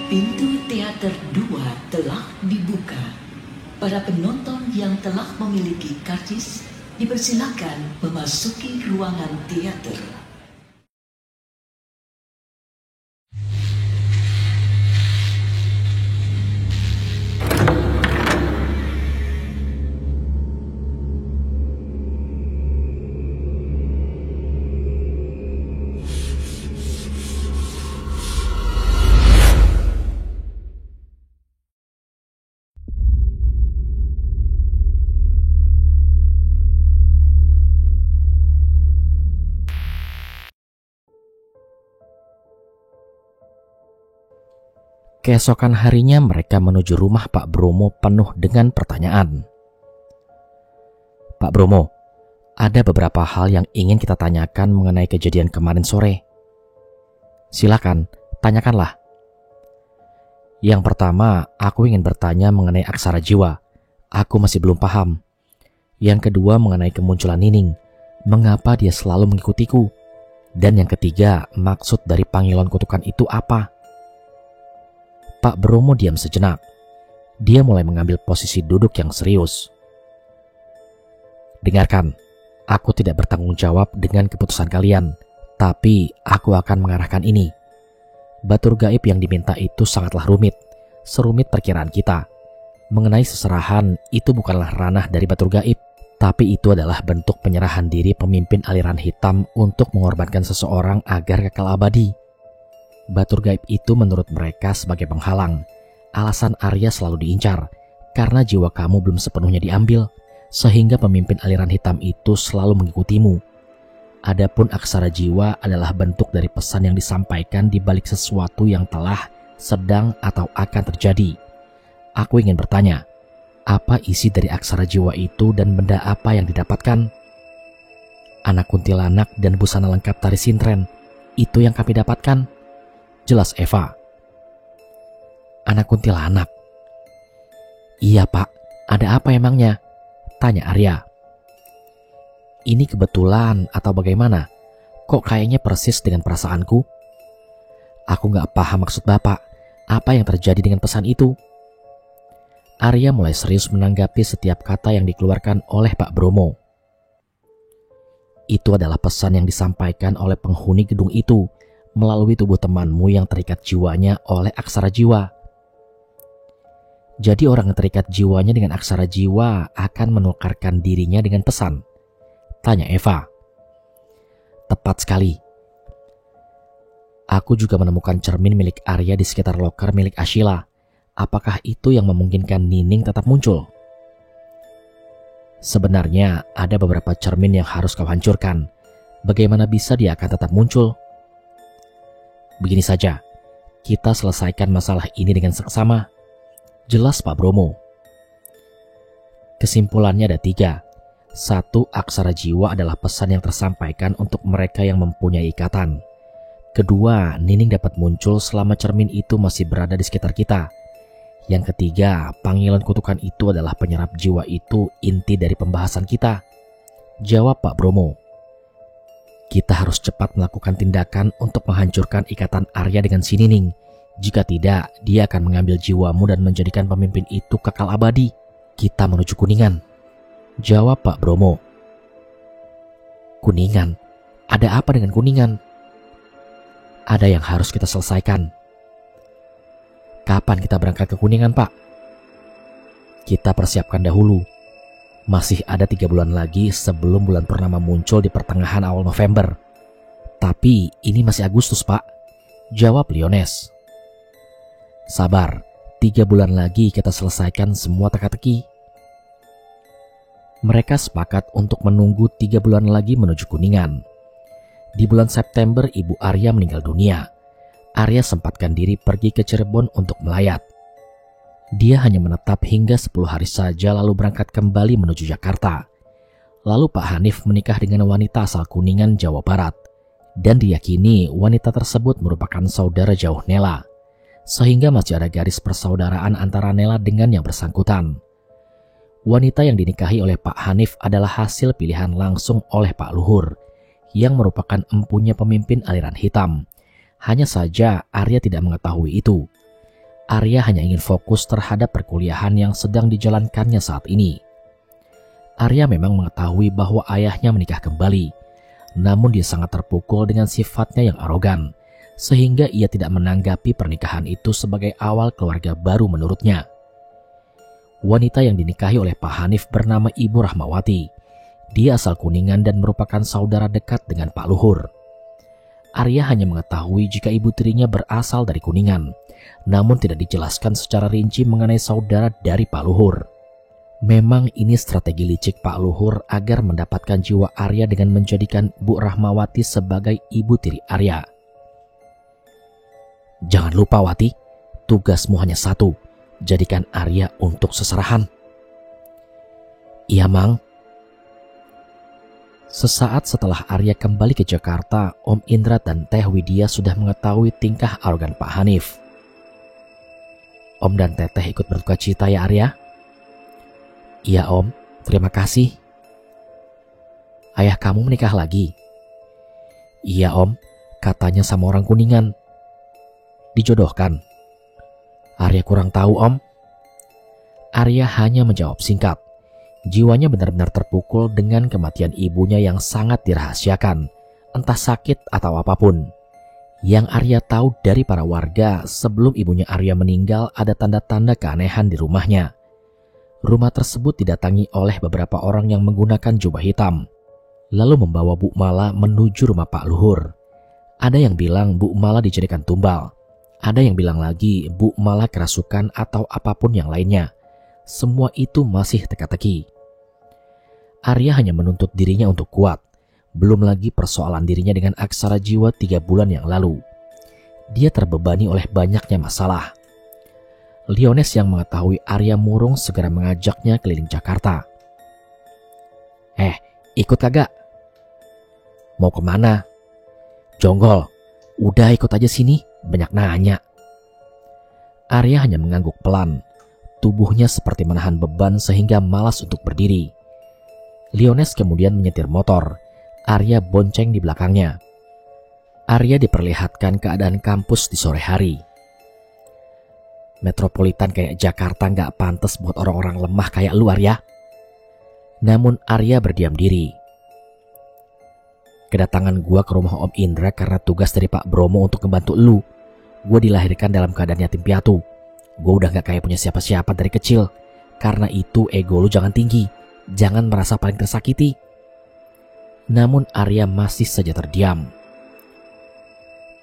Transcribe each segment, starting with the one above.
Pintu teater 2 telah dibuka. Para penonton yang telah memiliki karcis dipersilakan memasuki ruangan teater. Keesokan harinya mereka menuju rumah Pak Bromo penuh dengan pertanyaan. Pak Bromo, ada beberapa hal yang ingin kita tanyakan mengenai kejadian kemarin sore. Silakan, tanyakanlah. Yang pertama, aku ingin bertanya mengenai aksara jiwa. Aku masih belum paham. Yang kedua, mengenai kemunculan Nining. Mengapa dia selalu mengikutiku? Dan yang ketiga, maksud dari panggilan kutukan itu apa? Pak Bromo diam sejenak. Dia mulai mengambil posisi duduk yang serius. Dengarkan, aku tidak bertanggung jawab dengan keputusan kalian, tapi aku akan mengarahkan ini. Batur gaib yang diminta itu sangatlah rumit, serumit perkiraan kita. Mengenai seserahan, itu bukanlah ranah dari batur gaib, tapi itu adalah bentuk penyerahan diri pemimpin aliran hitam untuk mengorbankan seseorang agar kekal abadi. Batur gaib itu menurut mereka sebagai penghalang. Alasan Arya selalu diincar, karena jiwa kamu belum sepenuhnya diambil, sehingga pemimpin aliran hitam itu selalu mengikutimu. Adapun aksara jiwa adalah bentuk dari pesan yang disampaikan di balik sesuatu yang telah, sedang, atau akan terjadi. Aku ingin bertanya, apa isi dari aksara jiwa itu dan benda apa yang didapatkan? Anak kuntilanak dan busana lengkap tari sintren, itu yang kami dapatkan. Jelas Eva. Anak kuntilanak. Iya pak, ada apa emangnya? Tanya Arya. Ini kebetulan atau bagaimana? Kok kayaknya persis dengan perasaanku? Aku gak paham maksud bapak. Apa yang terjadi dengan pesan itu? Arya mulai serius menanggapi setiap kata yang dikeluarkan oleh Pak Bromo. Itu adalah pesan yang disampaikan oleh penghuni gedung itu melalui tubuh temanmu yang terikat jiwanya oleh aksara jiwa. Jadi orang yang terikat jiwanya dengan aksara jiwa akan menukarkan dirinya dengan pesan? Tanya Eva. Tepat sekali. Aku juga menemukan cermin milik Arya di sekitar loker milik Ashila. Apakah itu yang memungkinkan Nining tetap muncul? Sebenarnya ada beberapa cermin yang harus kau hancurkan. Bagaimana bisa dia akan tetap muncul? Begini saja, kita selesaikan masalah ini dengan seksama. Jelas Pak Bromo. Kesimpulannya ada 3. 1. Aksara jiwa adalah pesan yang tersampaikan untuk mereka yang mempunyai ikatan. Kedua, Nining dapat muncul selama cermin itu masih berada di sekitar kita. Yang ketiga, panggilan kutukan itu adalah penyerap jiwa itu inti dari pembahasan kita. Jawab Pak Bromo. Kita harus cepat melakukan tindakan untuk menghancurkan ikatan Arya dengan si Nining. Jika tidak, dia akan mengambil jiwamu dan menjadikan pemimpin itu kekal abadi. Kita menuju Kuningan. Jawab Pak Bromo. Kuningan? Ada apa dengan Kuningan? Ada yang harus kita selesaikan. Kapan kita berangkat ke Kuningan, Pak? Kita persiapkan dahulu. Masih ada 3 bulan lagi sebelum bulan purnama muncul di pertengahan awal November. Tapi ini masih Agustus, Pak. Jawab Liones. Sabar, 3 bulan lagi kita selesaikan semua teka-teki. Mereka sepakat untuk menunggu 3 bulan lagi menuju Kuningan. Di bulan September Ibu Arya meninggal dunia. Arya sempatkan diri pergi ke Cirebon untuk melayat. Dia hanya menetap hingga 10 hari saja lalu berangkat kembali menuju Jakarta. Lalu Pak Hanif menikah dengan wanita asal Kuningan, Jawa Barat. Dan diyakini wanita tersebut merupakan saudara jauh Nela. Sehingga masih ada garis persaudaraan antara Nela dengan yang bersangkutan. Wanita yang dinikahi oleh Pak Hanif adalah hasil pilihan langsung oleh Pak Luhur, yang merupakan empunya pemimpin aliran hitam. Hanya saja Arya tidak mengetahui itu. Arya hanya ingin fokus terhadap perkuliahan yang sedang dijalankannya saat ini. Arya memang mengetahui bahwa ayahnya menikah kembali, namun dia sangat terpukul dengan sifatnya yang arogan, sehingga ia tidak menanggapi pernikahan itu sebagai awal keluarga baru menurutnya. Wanita yang dinikahi oleh Pak Hanif bernama Ibu Rahmawati. Dia asal Kuningan dan merupakan saudara dekat dengan Pak Luhur. Arya hanya mengetahui jika ibu tirinya berasal dari Kuningan, namun tidak dijelaskan secara rinci mengenai saudara dari Pak Luhur. Memang ini strategi licik Pak Luhur agar mendapatkan jiwa Arya dengan menjadikan Bu Rahmawati sebagai ibu tiri Arya. Jangan lupa Wati, tugasmu hanya satu, jadikan Arya untuk seserahan. Iya Mang. Sesaat setelah Arya kembali ke Jakarta, Om Indra dan Teh Widya sudah mengetahui tingkah arogan Pak Hanif. Om dan Teteh ikut berduka cita ya Arya? Iya Om, terima kasih. Ayah kamu menikah lagi? Iya Om, katanya sama orang Kuningan. Dijodohkan? Arya kurang tahu Om. Arya hanya menjawab singkat. Jiwanya benar-benar terpukul dengan kematian ibunya yang sangat dirahasiakan, entah sakit atau apapun. Yang Arya tahu dari para warga, sebelum ibunya Arya meninggal ada tanda-tanda keanehan di rumahnya. Rumah tersebut didatangi oleh beberapa orang yang menggunakan jubah hitam, lalu membawa Bu Mala menuju rumah Pak Luhur. Ada yang bilang Bu Mala dijadikan tumbal, ada yang bilang lagi Bu Mala kerasukan atau apapun yang lainnya. Semua itu masih teka-teki. Arya hanya menuntut dirinya untuk kuat, belum lagi persoalan dirinya dengan aksara jiwa 3 bulan yang lalu. Dia terbebani oleh banyaknya masalah. Liones yang mengetahui Arya murung segera mengajaknya keliling Jakarta. Ikut kagak? Mau kemana? Jonggol, udah ikut aja sini, banyak nanya. Arya hanya mengangguk pelan. Tubuhnya seperti menahan beban sehingga malas untuk berdiri. Liones kemudian menyetir motor. Arya bonceng di belakangnya. Arya diperlihatkan keadaan kampus di sore hari. Metropolitan kayak Jakarta nggak pantas buat orang-orang lemah kayak lu Arya. Namun Arya berdiam diri. Kedatangan gua ke rumah Om Indra karena tugas dari Pak Bromo untuk membantu lu. Gua dilahirkan dalam keadaan yatim piatu. Gua udah nggak kayak punya siapa-siapa dari kecil. Karena itu ego lu jangan tinggi. Jangan merasa paling tersakiti. Namun Arya masih saja terdiam.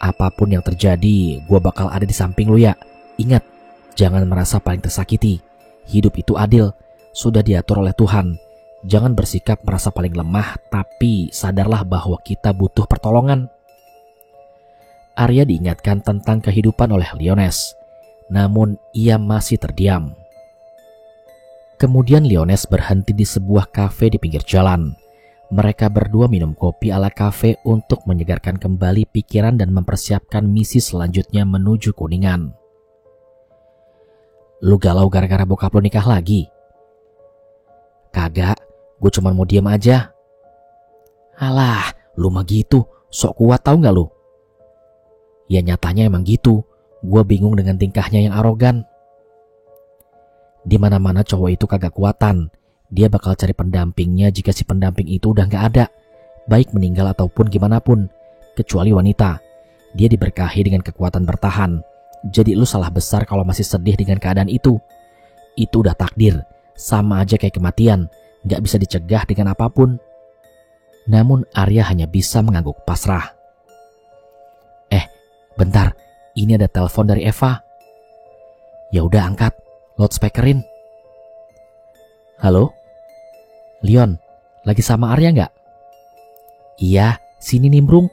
Apapun yang terjadi, gua bakal ada di samping lu ya. Ingat, jangan merasa paling tersakiti. Hidup itu adil, sudah diatur oleh Tuhan. Jangan bersikap merasa paling lemah, tapi sadarlah bahwa kita butuh pertolongan. Arya diingatkan tentang kehidupan oleh Liones, namun ia masih terdiam. Kemudian Liones berhenti di sebuah kafe di pinggir jalan. Mereka berdua minum kopi ala kafe untuk menyegarkan kembali pikiran dan mempersiapkan misi selanjutnya menuju Kuningan. Lu galau gara-gara bokap lu nikah lagi? Kagak, gue cuma mau diem aja. Alah, lu mah gitu, sok kuat tau gak lu? Ya nyatanya emang gitu, gue bingung dengan tingkahnya yang arogan. Di mana-mana cowok itu kagak kuatan. Dia bakal cari pendampingnya jika si pendamping itu udah gak ada, baik meninggal ataupun gimana pun. Kecuali wanita, dia diberkahi dengan kekuatan bertahan. Jadi lu salah besar kalau masih sedih dengan keadaan itu. Itu udah takdir, sama aja kayak kematian, gak bisa dicegah dengan apapun. Namun Arya hanya bisa mengangguk pasrah. Bentar, ini ada telepon dari Eva. Ya udah angkat, loudspeakerin. Halo? Leon, lagi sama Arya nggak? Iya, sini nimbrung.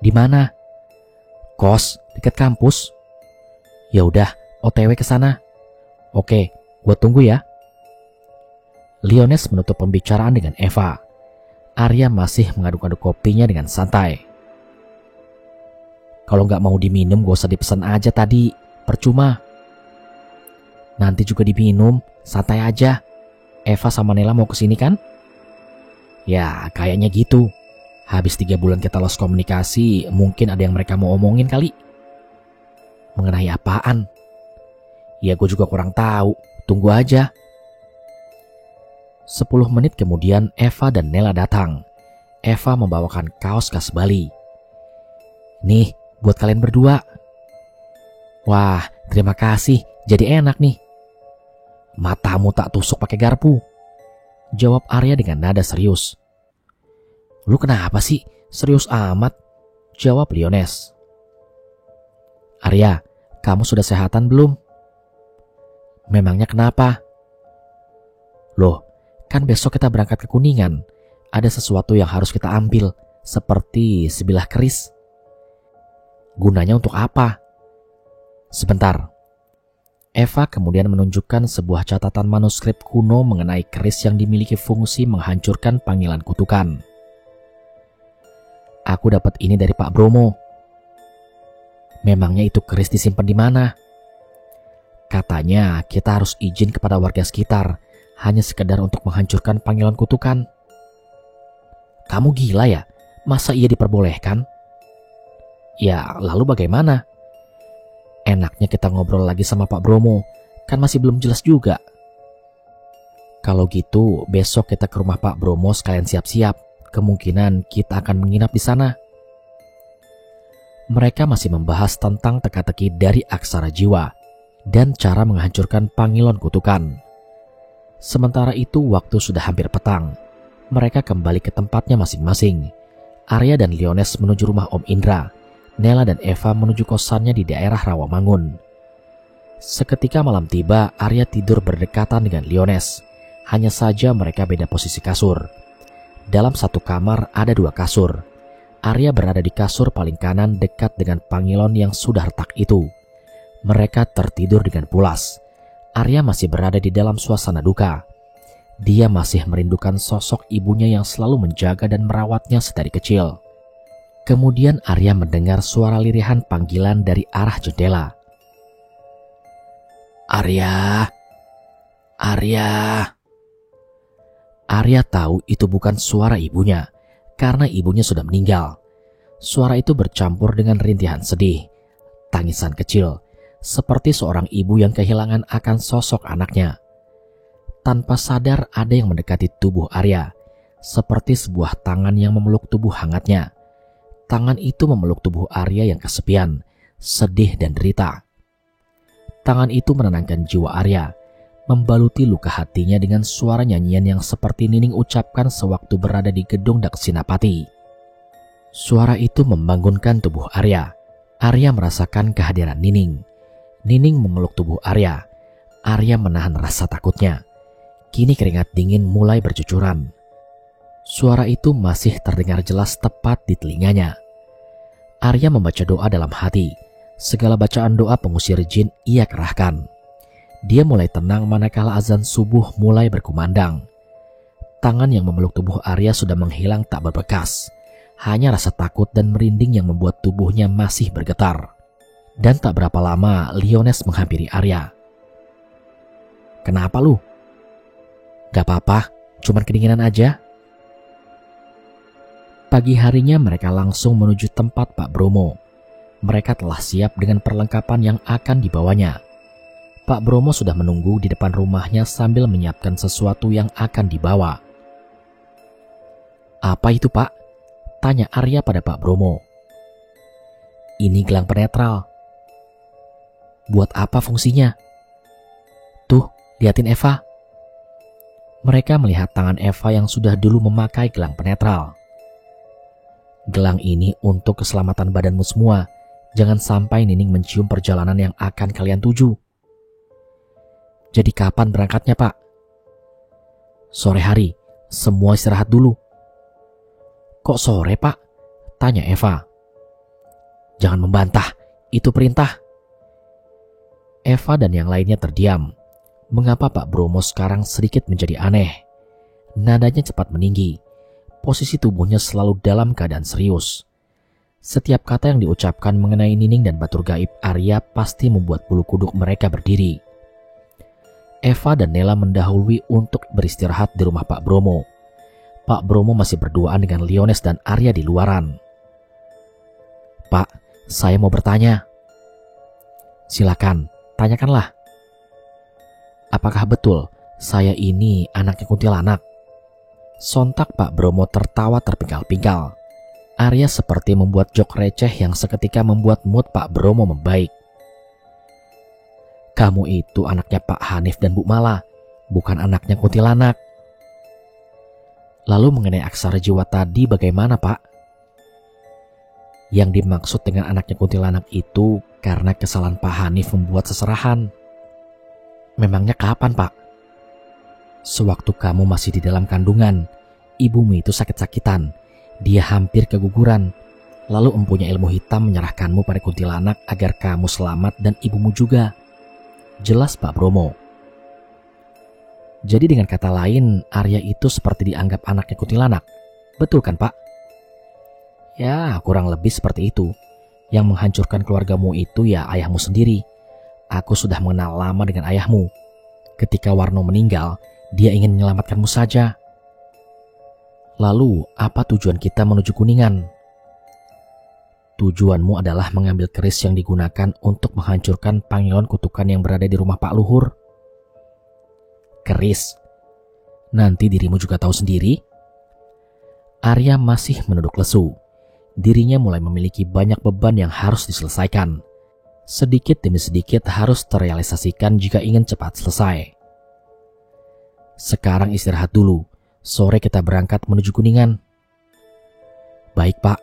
Di mana? Kos, dekat kampus. Ya udah, OTW ke sana. Oke, gua tunggu ya. Liones menutup pembicaraan dengan Eva. Arya masih mengaduk-aduk kopinya dengan santai. Kalau nggak mau diminum, gak usah dipesan aja tadi. Percuma. Nanti juga diminum, santai aja. Eva sama Nela mau kesini kan? Ya, kayaknya gitu. Habis 3 bulan kita lost komunikasi, mungkin ada yang mereka mau omongin kali. Mengenai apaan? Ya gue juga kurang tahu, tunggu aja. 10 menit kemudian Eva dan Nela datang. Eva membawakan kaos khas Bali. Nih, buat kalian berdua. Wah, terima kasih, jadi enak nih. Matamu tak tusuk pakai garpu, jawab Arya dengan nada serius. Lu kenapa sih? Serius amat, jawab Liones. Arya, kamu sudah sehatan belum? Memangnya kenapa? Loh, kan besok kita berangkat ke Kuningan. Ada sesuatu yang harus kita ambil, seperti sebilah keris. Gunanya untuk apa? Sebentar. Eva kemudian menunjukkan sebuah catatan manuskrip kuno mengenai keris yang dimiliki fungsi menghancurkan panggilan kutukan. Aku dapat ini dari Pak Bromo. Memangnya itu keris disimpan di mana? Katanya kita harus izin kepada warga sekitar, hanya sekedar untuk menghancurkan panggilan kutukan. Kamu gila ya? Masa ia diperbolehkan? Ya, lalu bagaimana? Enaknya kita ngobrol lagi sama Pak Bromo, kan masih belum jelas juga. Kalau gitu, besok kita ke rumah Pak Bromo sekalian siap-siap. Kemungkinan kita akan menginap di sana. Mereka masih membahas tentang teka-teki dari aksara jiwa dan cara menghancurkan pangilon kutukan. Sementara itu waktu sudah hampir petang. Mereka kembali ke tempatnya masing-masing. Arya dan Liones menuju rumah Om Indra. Nela dan Eva menuju kosannya di daerah Rawamangun. Seketika malam tiba, Arya tidur berdekatan dengan Liones. Hanya saja mereka beda posisi kasur. Dalam satu kamar ada 2 kasur. Arya berada di kasur paling kanan dekat dengan pangilon yang sudah retak itu. Mereka tertidur dengan pulas. Arya masih berada di dalam suasana duka. Dia masih merindukan sosok ibunya yang selalu menjaga dan merawatnya sedari kecil. Kemudian Arya mendengar suara lirihan panggilan dari arah jendela. Arya, Arya. Arya tahu itu bukan suara ibunya, karena ibunya sudah meninggal. Suara itu bercampur dengan rintihan sedih, tangisan kecil, seperti seorang ibu yang kehilangan akan sosok anaknya. Tanpa sadar ada yang mendekati tubuh Arya, seperti sebuah tangan yang memeluk tubuh hangatnya. Tangan itu memeluk tubuh Arya yang kesepian, sedih dan derita. Tangan itu menenangkan jiwa Arya, membaluti luka hatinya dengan suara nyanyian yang seperti Nining ucapkan sewaktu berada di gedung Daksinapati. Suara itu membangunkan tubuh Arya. Arya merasakan kehadiran Nining. Nining memeluk tubuh Arya. Arya menahan rasa takutnya. Kini keringat dingin mulai bercucuran. Suara itu masih terdengar jelas tepat di telinganya. Arya membaca doa dalam hati. Segala bacaan doa pengusir jin ia kerahkan. Dia mulai tenang manakala azan subuh mulai berkumandang. Tangan yang memeluk tubuh Arya sudah menghilang tak berbekas. Hanya rasa takut dan merinding yang membuat tubuhnya masih bergetar. Dan tak berapa lama Liones menghampiri Arya. Kenapa lu? Gak apa-apa, cuman kedinginan aja. Pagi harinya mereka langsung menuju tempat Pak Bromo. Mereka telah siap dengan perlengkapan yang akan dibawanya. Pak Bromo sudah menunggu di depan rumahnya sambil menyiapkan sesuatu yang akan dibawa. Apa itu, Pak? Tanya Arya pada Pak Bromo. Ini gelang penetral. Buat apa fungsinya? Tuh, liatin Eva. Mereka melihat tangan Eva yang sudah dulu memakai gelang penetral. Gelang ini untuk keselamatan badanmu semua. Jangan sampai Nining mencium perjalanan yang akan kalian tuju. Jadi kapan berangkatnya, Pak? Sore hari, semua istirahat dulu. Kok sore, Pak? Tanya Eva. Jangan membantah, itu perintah. Eva dan yang lainnya terdiam. Mengapa Pak Bromo sekarang sedikit menjadi aneh? Nadanya cepat meninggi. Posisi tubuhnya selalu dalam keadaan serius. Setiap kata yang diucapkan mengenai Nining dan Batur Gaib Arya pasti membuat bulu kuduk mereka berdiri. Eva dan Nela mendahului untuk beristirahat di rumah Pak Bromo. Pak Bromo masih berduaan dengan Liones dan Arya di luaran. Pak, saya mau bertanya. Silakan, tanyakanlah, apakah betul saya ini anaknya kuntilanak? Sontak Pak Bromo tertawa terpingkal-pingkal. Arya seperti membuat jok receh yang seketika membuat mood Pak Bromo membaik. Kamu itu anaknya Pak Hanif dan Bu Mala, bukan anaknya kuntilanak. Lalu mengenai aksara jiwa tadi bagaimana, Pak? Yang dimaksud dengan anaknya kuntilanak itu karena kesalahan Pak Hanif membuat seserahan. Memangnya kapan, Pak? Sewaktu kamu masih di dalam kandungan, ibumu itu sakit-sakitan. Dia hampir keguguran. Lalu empunya ilmu hitam menyerahkanmu pada kuntilanak agar kamu selamat dan ibumu juga. Jelas Pak Bromo. Jadi dengan kata lain, Arya itu seperti dianggap anaknya kuntilanak. Betul kan, Pak? Ya, kurang lebih seperti itu. Yang menghancurkan keluargamu itu ya ayahmu sendiri. Aku sudah mengenal lama dengan ayahmu. Ketika Warno meninggal, dia ingin menyelamatkanmu saja. Lalu, apa tujuan kita menuju Kuningan? Tujuanmu adalah mengambil keris yang digunakan untuk menghancurkan panggilan kutukan yang berada di rumah Pak Luhur. Keris? Nanti dirimu juga tahu sendiri. Arya masih menunduk lesu. Dirinya mulai memiliki banyak beban yang harus diselesaikan. Sedikit demi sedikit harus terrealisasikan jika ingin cepat selesai. Sekarang istirahat dulu. Sore kita berangkat menuju Kuningan. Baik, Pak.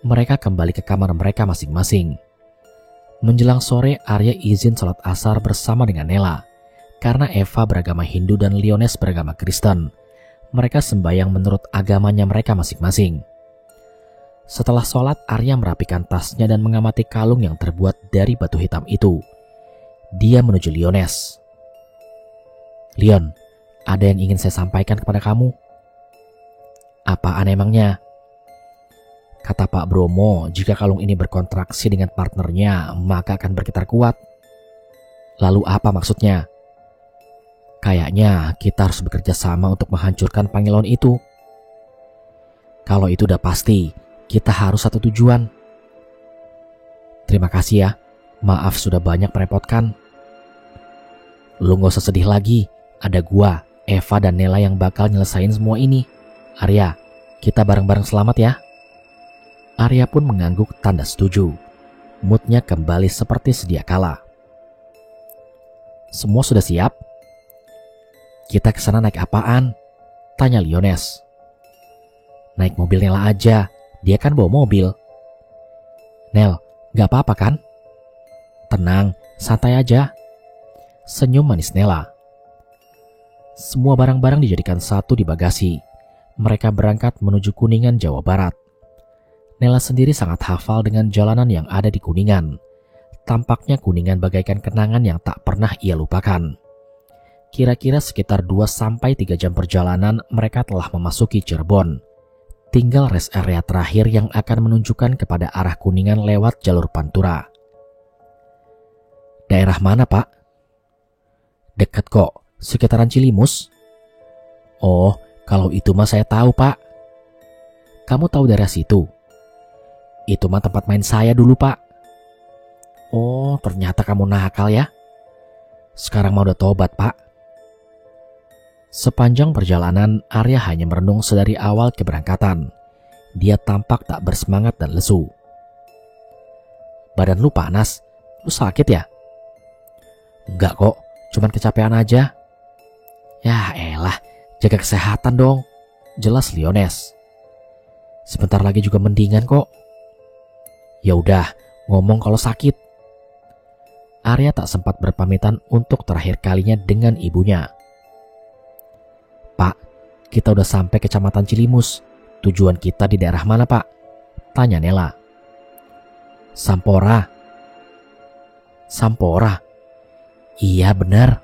Mereka kembali ke kamar mereka masing-masing. Menjelang sore, Arya izin sholat asar bersama dengan Nela. Karena Eva beragama Hindu dan Liones beragama Kristen. Mereka sembahyang menurut agamanya mereka masing-masing. Setelah sholat, Arya merapikan tasnya dan mengamati kalung yang terbuat dari batu hitam itu. Dia menuju Liones. Lion, ada yang ingin saya sampaikan kepada kamu. Apaan emangnya? Kata Pak Bromo, jika kalung ini berkontraksi dengan partnernya, maka akan bergetar kuat. Lalu apa maksudnya? Kayaknya kita harus bekerja sama untuk menghancurkan pangilon itu. Kalau itu udah pasti, kita harus satu tujuan. Terima kasih ya, maaf sudah banyak merepotkan. Lu gak usah sedih lagi, ada gua, Eva dan Nela yang bakal nyelesain semua ini. Arya, kita bareng-bareng selamat ya. Arya pun mengangguk tanda setuju. Moodnya kembali seperti sedia kala. Semua sudah siap? Kita kesana naik apaan? Tanya Liones. Naik mobil Nela aja, dia kan bawa mobil. Nel, gak apa-apa kan? Tenang, santai aja. Senyum manis Nela. Semua barang-barang dijadikan satu di bagasi. Mereka berangkat menuju Kuningan, Jawa Barat. Nela sendiri sangat hafal dengan jalanan yang ada di Kuningan. Tampaknya Kuningan bagaikan kenangan yang tak pernah ia lupakan. Kira-kira sekitar 2-3 jam perjalanan mereka telah memasuki Cirebon. Tinggal rest area terakhir yang akan menunjukkan kepada arah Kuningan lewat jalur Pantura. Daerah mana, Pak? Dekat kok, sekitaran Cilimus. Oh, kalau itu mah saya tahu, Pak. Kamu tahu daerah situ? Itu mah tempat main saya dulu, Pak. Oh, ternyata kamu nakal ya. Sekarang mah udah tobat, Pak. Sepanjang perjalanan, Arya hanya merenung sedari awal keberangkatan. Dia tampak tak bersemangat dan lesu. Badan lu panas? Lu sakit ya? Enggak kok, cuman kecapean aja. Ya elah, jaga kesehatan dong. Jelas Liones. Sebentar lagi juga mendingan kok. Ya udah, ngomong kalau sakit. Arya tak sempat berpamitan untuk terakhir kalinya dengan ibunya. Pak, kita udah sampai kecamatan Cilimus. Tujuan kita di daerah mana, Pak? Tanya Nela. Sampora. Sampora? Iya benar.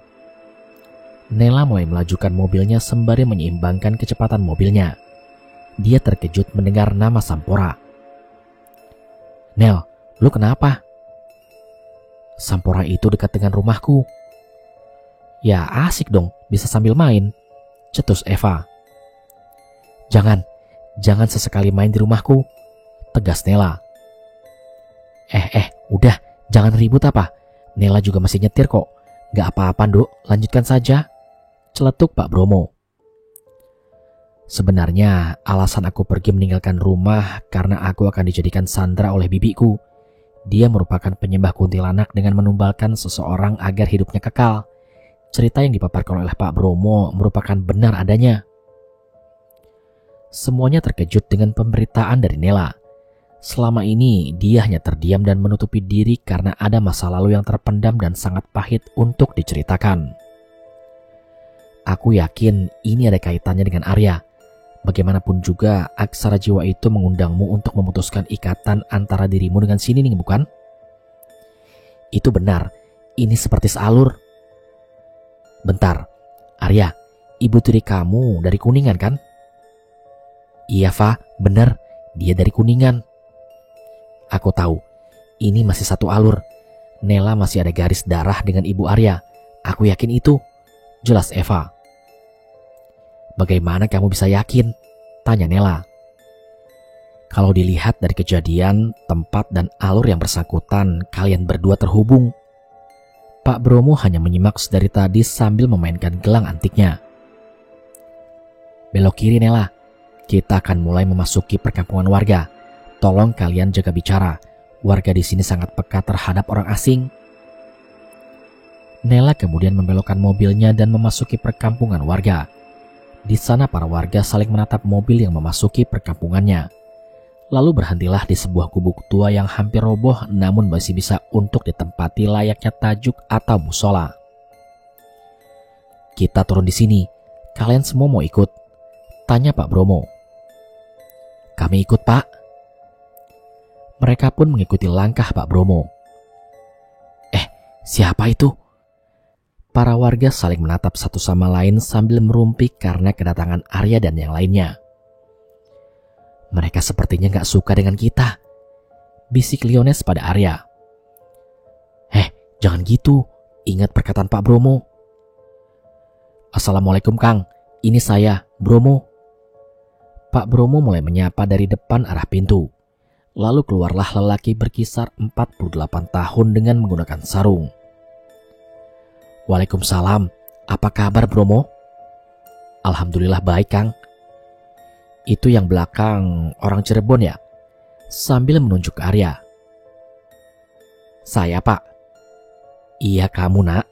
Nela mulai melajukan mobilnya sembari menyeimbangkan kecepatan mobilnya. Dia terkejut mendengar nama Sampora. Nel, lu kenapa? Sampora itu dekat dengan rumahku. Ya asik dong, bisa sambil main. Cetus Eva. Jangan sesekali main di rumahku, tegas Nela. Udah, jangan ribut apa. Nela juga masih nyetir kok. Gak apa-apa, Dok, lanjutkan saja, celetuk Pak Bromo. Sebenarnya alasan aku pergi meninggalkan rumah karena aku akan dijadikan sandera oleh bibiku. Dia merupakan penyembah kuntilanak dengan menumbalkan seseorang agar hidupnya kekal. Cerita yang dipaparkan oleh Pak Bromo merupakan benar adanya. Semuanya terkejut dengan pemberitaan dari Nela. Selama ini dia hanya terdiam dan menutupi diri karena ada masa lalu yang terpendam dan sangat pahit untuk diceritakan. Aku yakin ini ada kaitannya dengan Arya. Bagaimanapun juga, aksara jiwa itu mengundangmu untuk memutuskan ikatan antara dirimu dengan si Nining, bukan? Itu benar, ini seperti sealur. Bentar, Arya, ibu tiri kamu dari Kuningan kan? Iya, Fa, benar, dia dari Kuningan. Aku tahu, ini masih satu alur. Nela masih ada garis darah dengan ibu Arya. Aku yakin itu. Jelas Eva. Bagaimana kamu bisa yakin? Tanya Nela. Kalau dilihat dari kejadian, tempat dan alur yang bersangkutan, kalian berdua terhubung. Pak Bromo hanya menyimak dari tadi sambil memainkan gelang antiknya. Belok kiri, Nela. Kita akan mulai memasuki perkampungan warga. Tolong kalian jaga bicara. Warga di sini sangat peka terhadap orang asing. Nela kemudian membelokkan mobilnya dan memasuki perkampungan warga. Di sana para warga saling menatap mobil yang memasuki perkampungannya. Lalu berhentilah di sebuah gubuk tua yang hampir roboh namun masih bisa untuk ditempati layaknya tajuk atau musola. Kita turun di sini. Kalian semua mau ikut? Tanya Pak Bromo. Kami ikut, Pak. Mereka pun mengikuti langkah Pak Bromo. Siapa itu? Para warga saling menatap satu sama lain sambil merumpik karena kedatangan Arya dan yang lainnya. Mereka sepertinya gak suka dengan kita, bisik Liones pada Arya. Jangan gitu, ingat perkataan Pak Bromo. Assalamualaikum Kang, ini saya, Bromo. Pak Bromo mulai menyapa dari depan arah pintu. Lalu keluarlah lelaki berkisar 48 tahun dengan menggunakan sarung. Waalaikumsalam, apa kabar Bromo? Alhamdulillah baik Kang. Itu yang belakang orang Cirebon ya? Sambil menunjuk ke Arya. Saya Pak. Iya kamu Nak,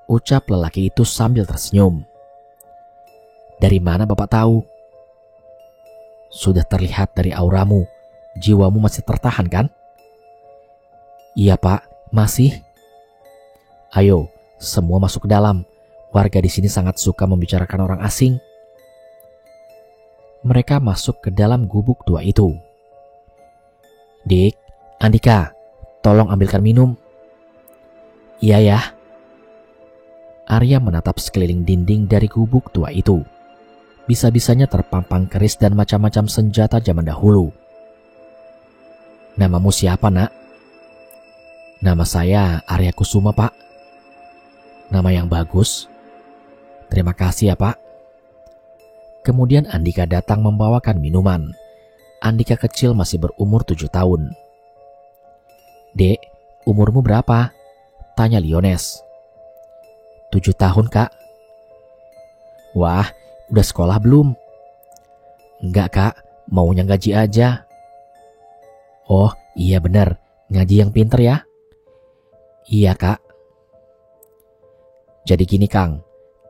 ucap lelaki itu sambil tersenyum. Dari mana Bapak tahu? Sudah terlihat dari auramu, jiwamu masih tertahan kan? Iya Pak, masih. Ayo, semua masuk ke dalam. Warga di sini sangat suka membicarakan orang asing. Mereka masuk ke dalam gubuk tua itu. Dik, Andika, tolong ambilkan minum. Iya ya. Arya menatap sekeliling dinding dari gubuk tua itu. Bisa-bisanya terpampang keris dan macam-macam senjata zaman dahulu. Namamu siapa, Nak? Nama saya Arya Kusuma, Pak. Nama yang bagus. Terima kasih ya, Pak. Kemudian Andika datang membawakan minuman. Andika kecil masih berumur 7 tahun. Dek, umurmu berapa? Tanya Liones. 7 tahun, Kak. Wah, udah sekolah belum? Enggak, Kak. Maunya ngaji aja. Oh, iya benar. Ngaji yang pinter ya? Iya, Kak. Jadi gini, Kang.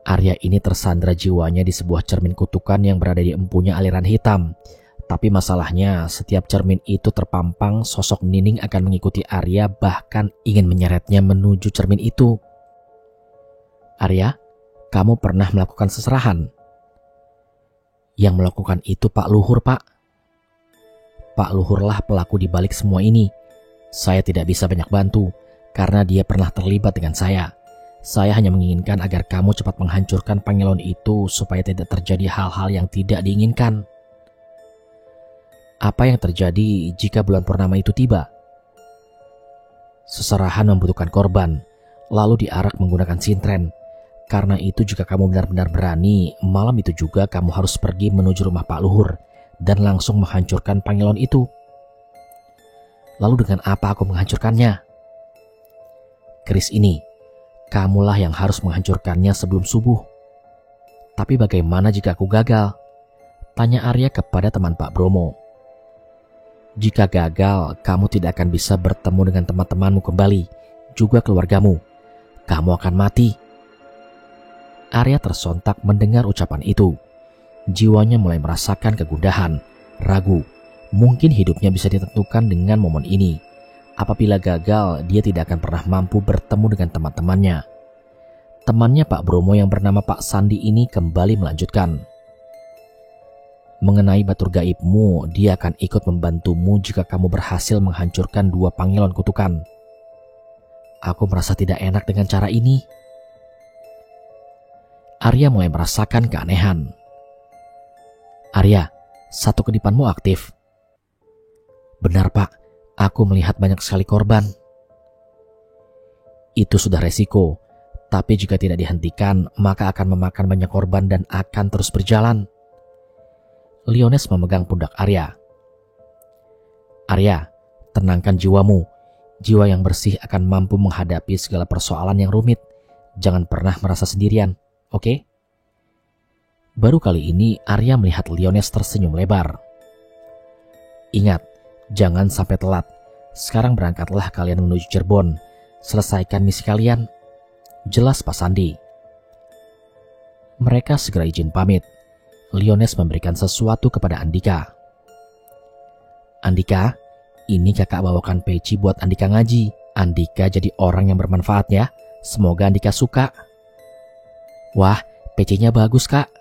Arya ini tersandra jiwanya di sebuah cermin kutukan yang berada di empunya aliran hitam. Tapi masalahnya, setiap cermin itu terpampang sosok Nining akan mengikuti Arya, bahkan ingin menyeretnya menuju cermin itu. Arya, kamu pernah melakukan seserahan? Yang melakukan itu Pak Luhur, Pak. Pak Luhurlah pelaku di balik semua ini. Saya tidak bisa banyak bantu, karena dia pernah terlibat dengan saya. Saya hanya menginginkan agar kamu cepat menghancurkan Pangelon itu supaya tidak terjadi hal-hal yang tidak diinginkan. Apa yang terjadi jika bulan purnama itu tiba? Seserahan membutuhkan korban, lalu diarak menggunakan sintren. Karena itu jika kamu benar-benar berani, malam itu juga kamu harus pergi menuju rumah Pak Luhur dan langsung menghancurkan Pangelon itu. Lalu dengan apa aku menghancurkannya? Keris ini. kamulah yang harus menghancurkannya sebelum subuh. Tapi bagaimana jika aku gagal? Tanya Arya kepada teman Pak Bromo. Jika gagal, kamu tidak akan bisa bertemu dengan teman-temanmu kembali, juga keluargamu. Kamu akan mati. Arya tersontak mendengar ucapan itu. Jiwanya mulai merasakan kegundahan, ragu. Mungkin hidupnya bisa ditentukan dengan momen ini. Apabila gagal, dia tidak akan pernah mampu bertemu dengan teman-temannya. Temannya Pak Bromo yang bernama Pak Sandi ini kembali melanjutkan. Mengenai batur gaibmu, dia akan ikut membantumu jika kamu berhasil menghancurkan 2 pangilon kutukan. Aku merasa tidak enak dengan cara ini. Arya mulai merasakan keanehan. Arya, 1 kedipanmu aktif. Benar Pak, aku melihat banyak sekali korban. Itu sudah resiko, tapi jika tidak dihentikan, maka akan memakan banyak korban dan akan terus berjalan. Liones memegang pundak Arya. Arya, tenangkan jiwamu. Jiwa yang bersih akan mampu menghadapi segala persoalan yang rumit. Jangan pernah merasa sendirian, oke? Baru kali ini Arya melihat Liones tersenyum lebar. Ingat, jangan sampai telat. Sekarang berangkatlah kalian menuju Cirebon. Selesaikan misi kalian. Jelas Pak Sandi. Mereka segera izin pamit. Liones memberikan sesuatu kepada Andika. Andika, ini kakak bawakan peci buat Andika ngaji. Andika jadi orang yang bermanfaat ya. Semoga Andika suka. Wah, pecinya bagus kak.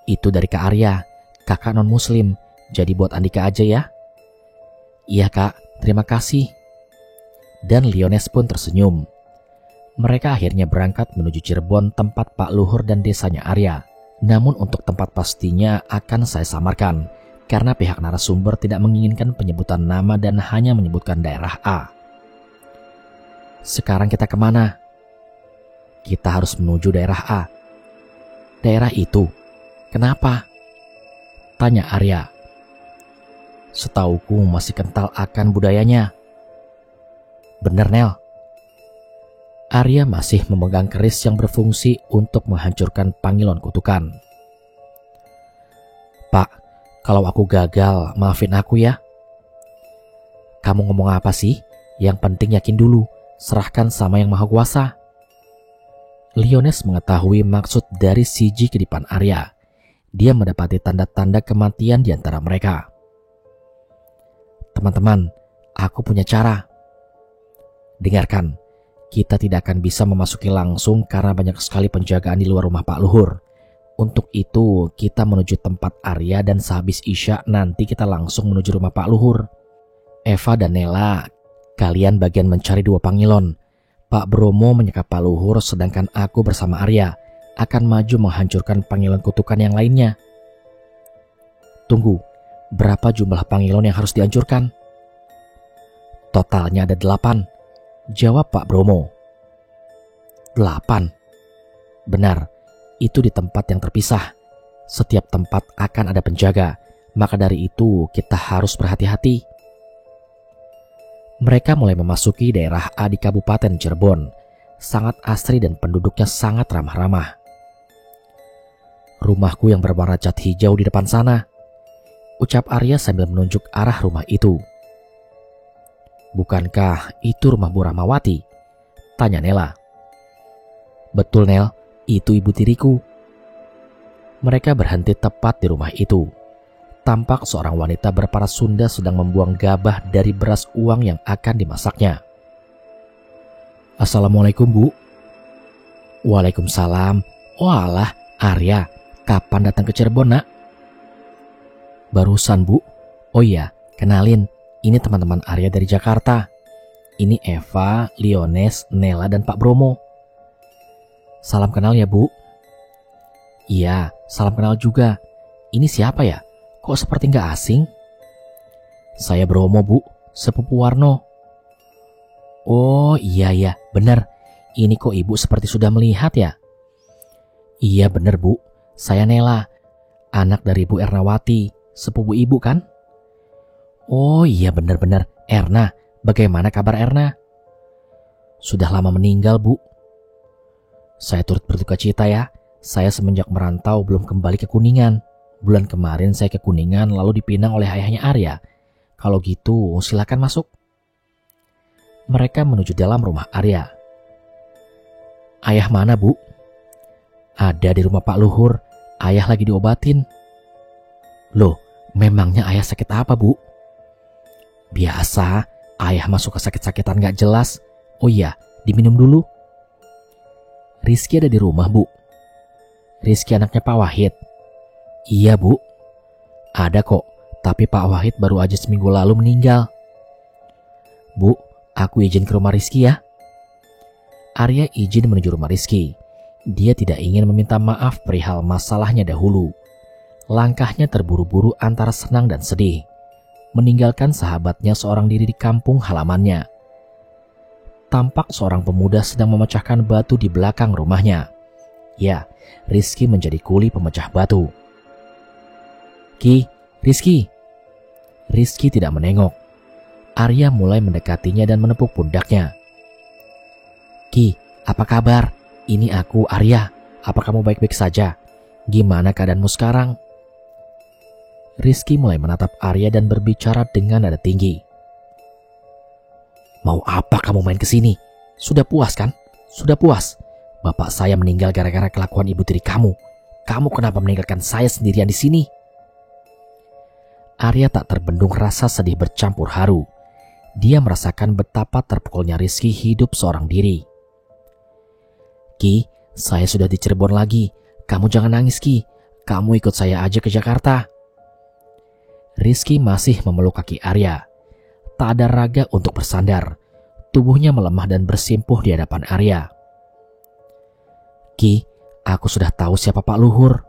Itu dari Kak Arya, kakak non-muslim. Jadi buat Andika aja ya. Iya kak, terima kasih. Dan Liones pun tersenyum. Mereka akhirnya berangkat menuju Cirebon, tempat Pak Luhur dan desanya Arya. Namun untuk tempat pastinya akan saya samarkan, karena pihak narasumber tidak menginginkan penyebutan nama dan hanya menyebutkan daerah A. Sekarang kita kemana? Kita harus menuju daerah A. Daerah itu? Kenapa? Tanya Arya. Setauku masih kental akan budayanya. Bener Nel. Arya masih memegang keris yang berfungsi untuk menghancurkan pangilon kutukan. Pak, kalau aku gagal, maafin aku ya. Kamu ngomong apa sih? Yang penting yakin dulu, serahkan sama Yang Maha Kuasa. Liones mengetahui maksud dari siji kedipan Arya. Dia mendapati tanda-tanda kematian di antara mereka. Teman-teman, aku punya cara. Dengarkan, kita tidak akan bisa memasuki langsung karena banyak sekali penjagaan di luar rumah Pak Luhur. Untuk itu, kita menuju tempat Arya dan sehabis Isya nanti kita langsung menuju rumah Pak Luhur. Eva dan Nela, kalian bagian mencari 2 pangilon. Pak Bromo menyekap Pak Luhur sedangkan aku bersama Arya akan maju menghancurkan pangilon kutukan yang lainnya. Tunggu, berapa jumlah pangilon yang harus dihancurkan? Totalnya ada 8, jawab Pak Bromo. 8? Benar, itu di tempat yang terpisah. Setiap tempat akan ada penjaga, maka dari itu kita harus berhati-hati. Mereka mulai memasuki daerah A di Kabupaten Cirebon. Sangat asri dan penduduknya sangat ramah-ramah. Rumahku yang berwarna cat hijau di depan sana, ucap Arya sambil menunjuk arah rumah itu. Bukankah itu rumah Bu Rahmawati? Tanya Nela. Betul Nel, itu ibu tiriku. Mereka berhenti tepat di rumah itu. Tampak seorang wanita berparas Sunda sedang membuang gabah dari beras uang yang akan dimasaknya. Assalamualaikum Bu. Waalaikumsalam. Walah, Arya, kapan datang ke Cirebon nak? Barusan Bu. Oh iya, kenalin, ini teman-teman Arya dari Jakarta. Ini Eva, Liones, Nela, dan Pak Bromo. Salam kenal ya Bu. Iya, salam kenal juga. Ini siapa ya? Kok seperti nggak asing? Saya Bromo Bu, sepupu Warno. Oh iya, benar. Ini kok ibu seperti sudah melihat ya? Iya benar Bu, saya Nela, anak dari Bu Ernawati, sepupu ibu kan? Oh iya benar-benar, Erna. Bagaimana kabar Erna? Sudah lama meninggal Bu. Saya turut berduka cita ya. Saya semenjak merantau belum kembali ke Kuningan. Bulan kemarin saya ke Kuningan lalu dipinang oleh ayahnya Arya. Kalau gitu silakan masuk. Mereka menuju dalam rumah Arya. Ayah mana, Bu? Ada di rumah Pak Luhur. Ayah lagi diobatin. Loh, memangnya ayah sakit apa, Bu? Biasa, ayah masuk ke sakit-sakitan gak jelas. Oh iya, diminum dulu. Rizky ada di rumah, Bu. Rizky anaknya Pak Wahid. Iya, Bu. Ada kok, tapi Pak Wahid baru aja seminggu lalu meninggal. Bu, aku izin ke rumah Rizky ya. Arya izin menuju rumah Rizky. Dia tidak ingin meminta maaf perihal masalahnya dahulu. Langkahnya terburu-buru antara senang dan sedih. Meninggalkan sahabatnya seorang diri di kampung halamannya. Tampak seorang pemuda sedang memecahkan batu di belakang rumahnya. Ya, Rizky menjadi kuli pemecah batu. Ki, Rizky. Rizky tidak menengok. Arya mulai mendekatinya dan menepuk pundaknya. Ki, apa kabar? Ini aku, Arya. Apa kamu baik-baik saja? Gimana keadaanmu sekarang? Rizky mulai menatap Arya dan berbicara dengan nada tinggi. Mau apa kamu main ke sini? Sudah puas kan? Sudah puas. Bapak saya meninggal gara-gara kelakuan ibu tiri kamu. Kamu kenapa meninggalkan saya sendirian di sini? Arya tak terbendung rasa sedih bercampur haru. Dia merasakan betapa terpukulnya Rizky hidup seorang diri. Ki, saya sudah di Cirebon lagi. Kamu jangan nangis, Ki. Kamu ikut saya aja ke Jakarta. Rizky masih memeluk kaki Arya. Tak ada raga untuk bersandar. Tubuhnya melemah dan bersimpuh di hadapan Arya. Ki, aku sudah tahu siapa Pak Luhur.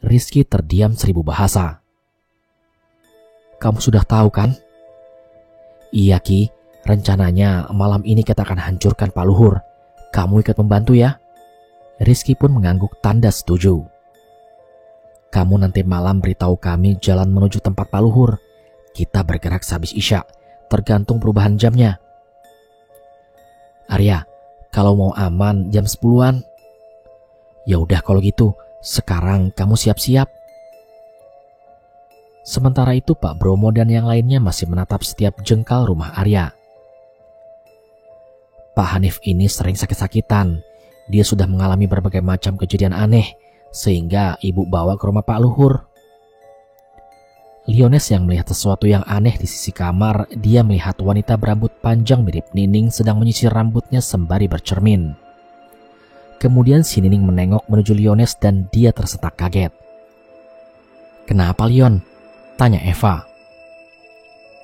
Rizky terdiam 1000 bahasa. Kamu sudah tahu kan? Iya, Ki. Rencananya malam ini kita akan hancurkan Pak Luhur. Kamu ikut membantu ya? Rizky pun mengangguk tanda setuju. Kamu nanti malam beritahu kami jalan menuju tempat Pak Luhur. Kita bergerak sehabis Isya, tergantung perubahan jamnya. Arya, kalau mau aman jam 10-an. Ya udah kalau gitu, sekarang kamu siap-siap. Sementara itu Pak Bromo dan yang lainnya masih menatap setiap jengkal rumah Arya. Pak Hanif ini sering sakit-sakitan. Dia sudah mengalami berbagai macam kejadian aneh, sehingga ibu bawa ke rumah Pak Luhur. Liones yang melihat sesuatu yang aneh di sisi kamar, dia melihat wanita berambut panjang mirip Nining sedang menyisir rambutnya sembari bercermin. Kemudian si Nining menengok menuju Liones dan dia tersentak kaget. Kenapa Lion? Tanya Eva.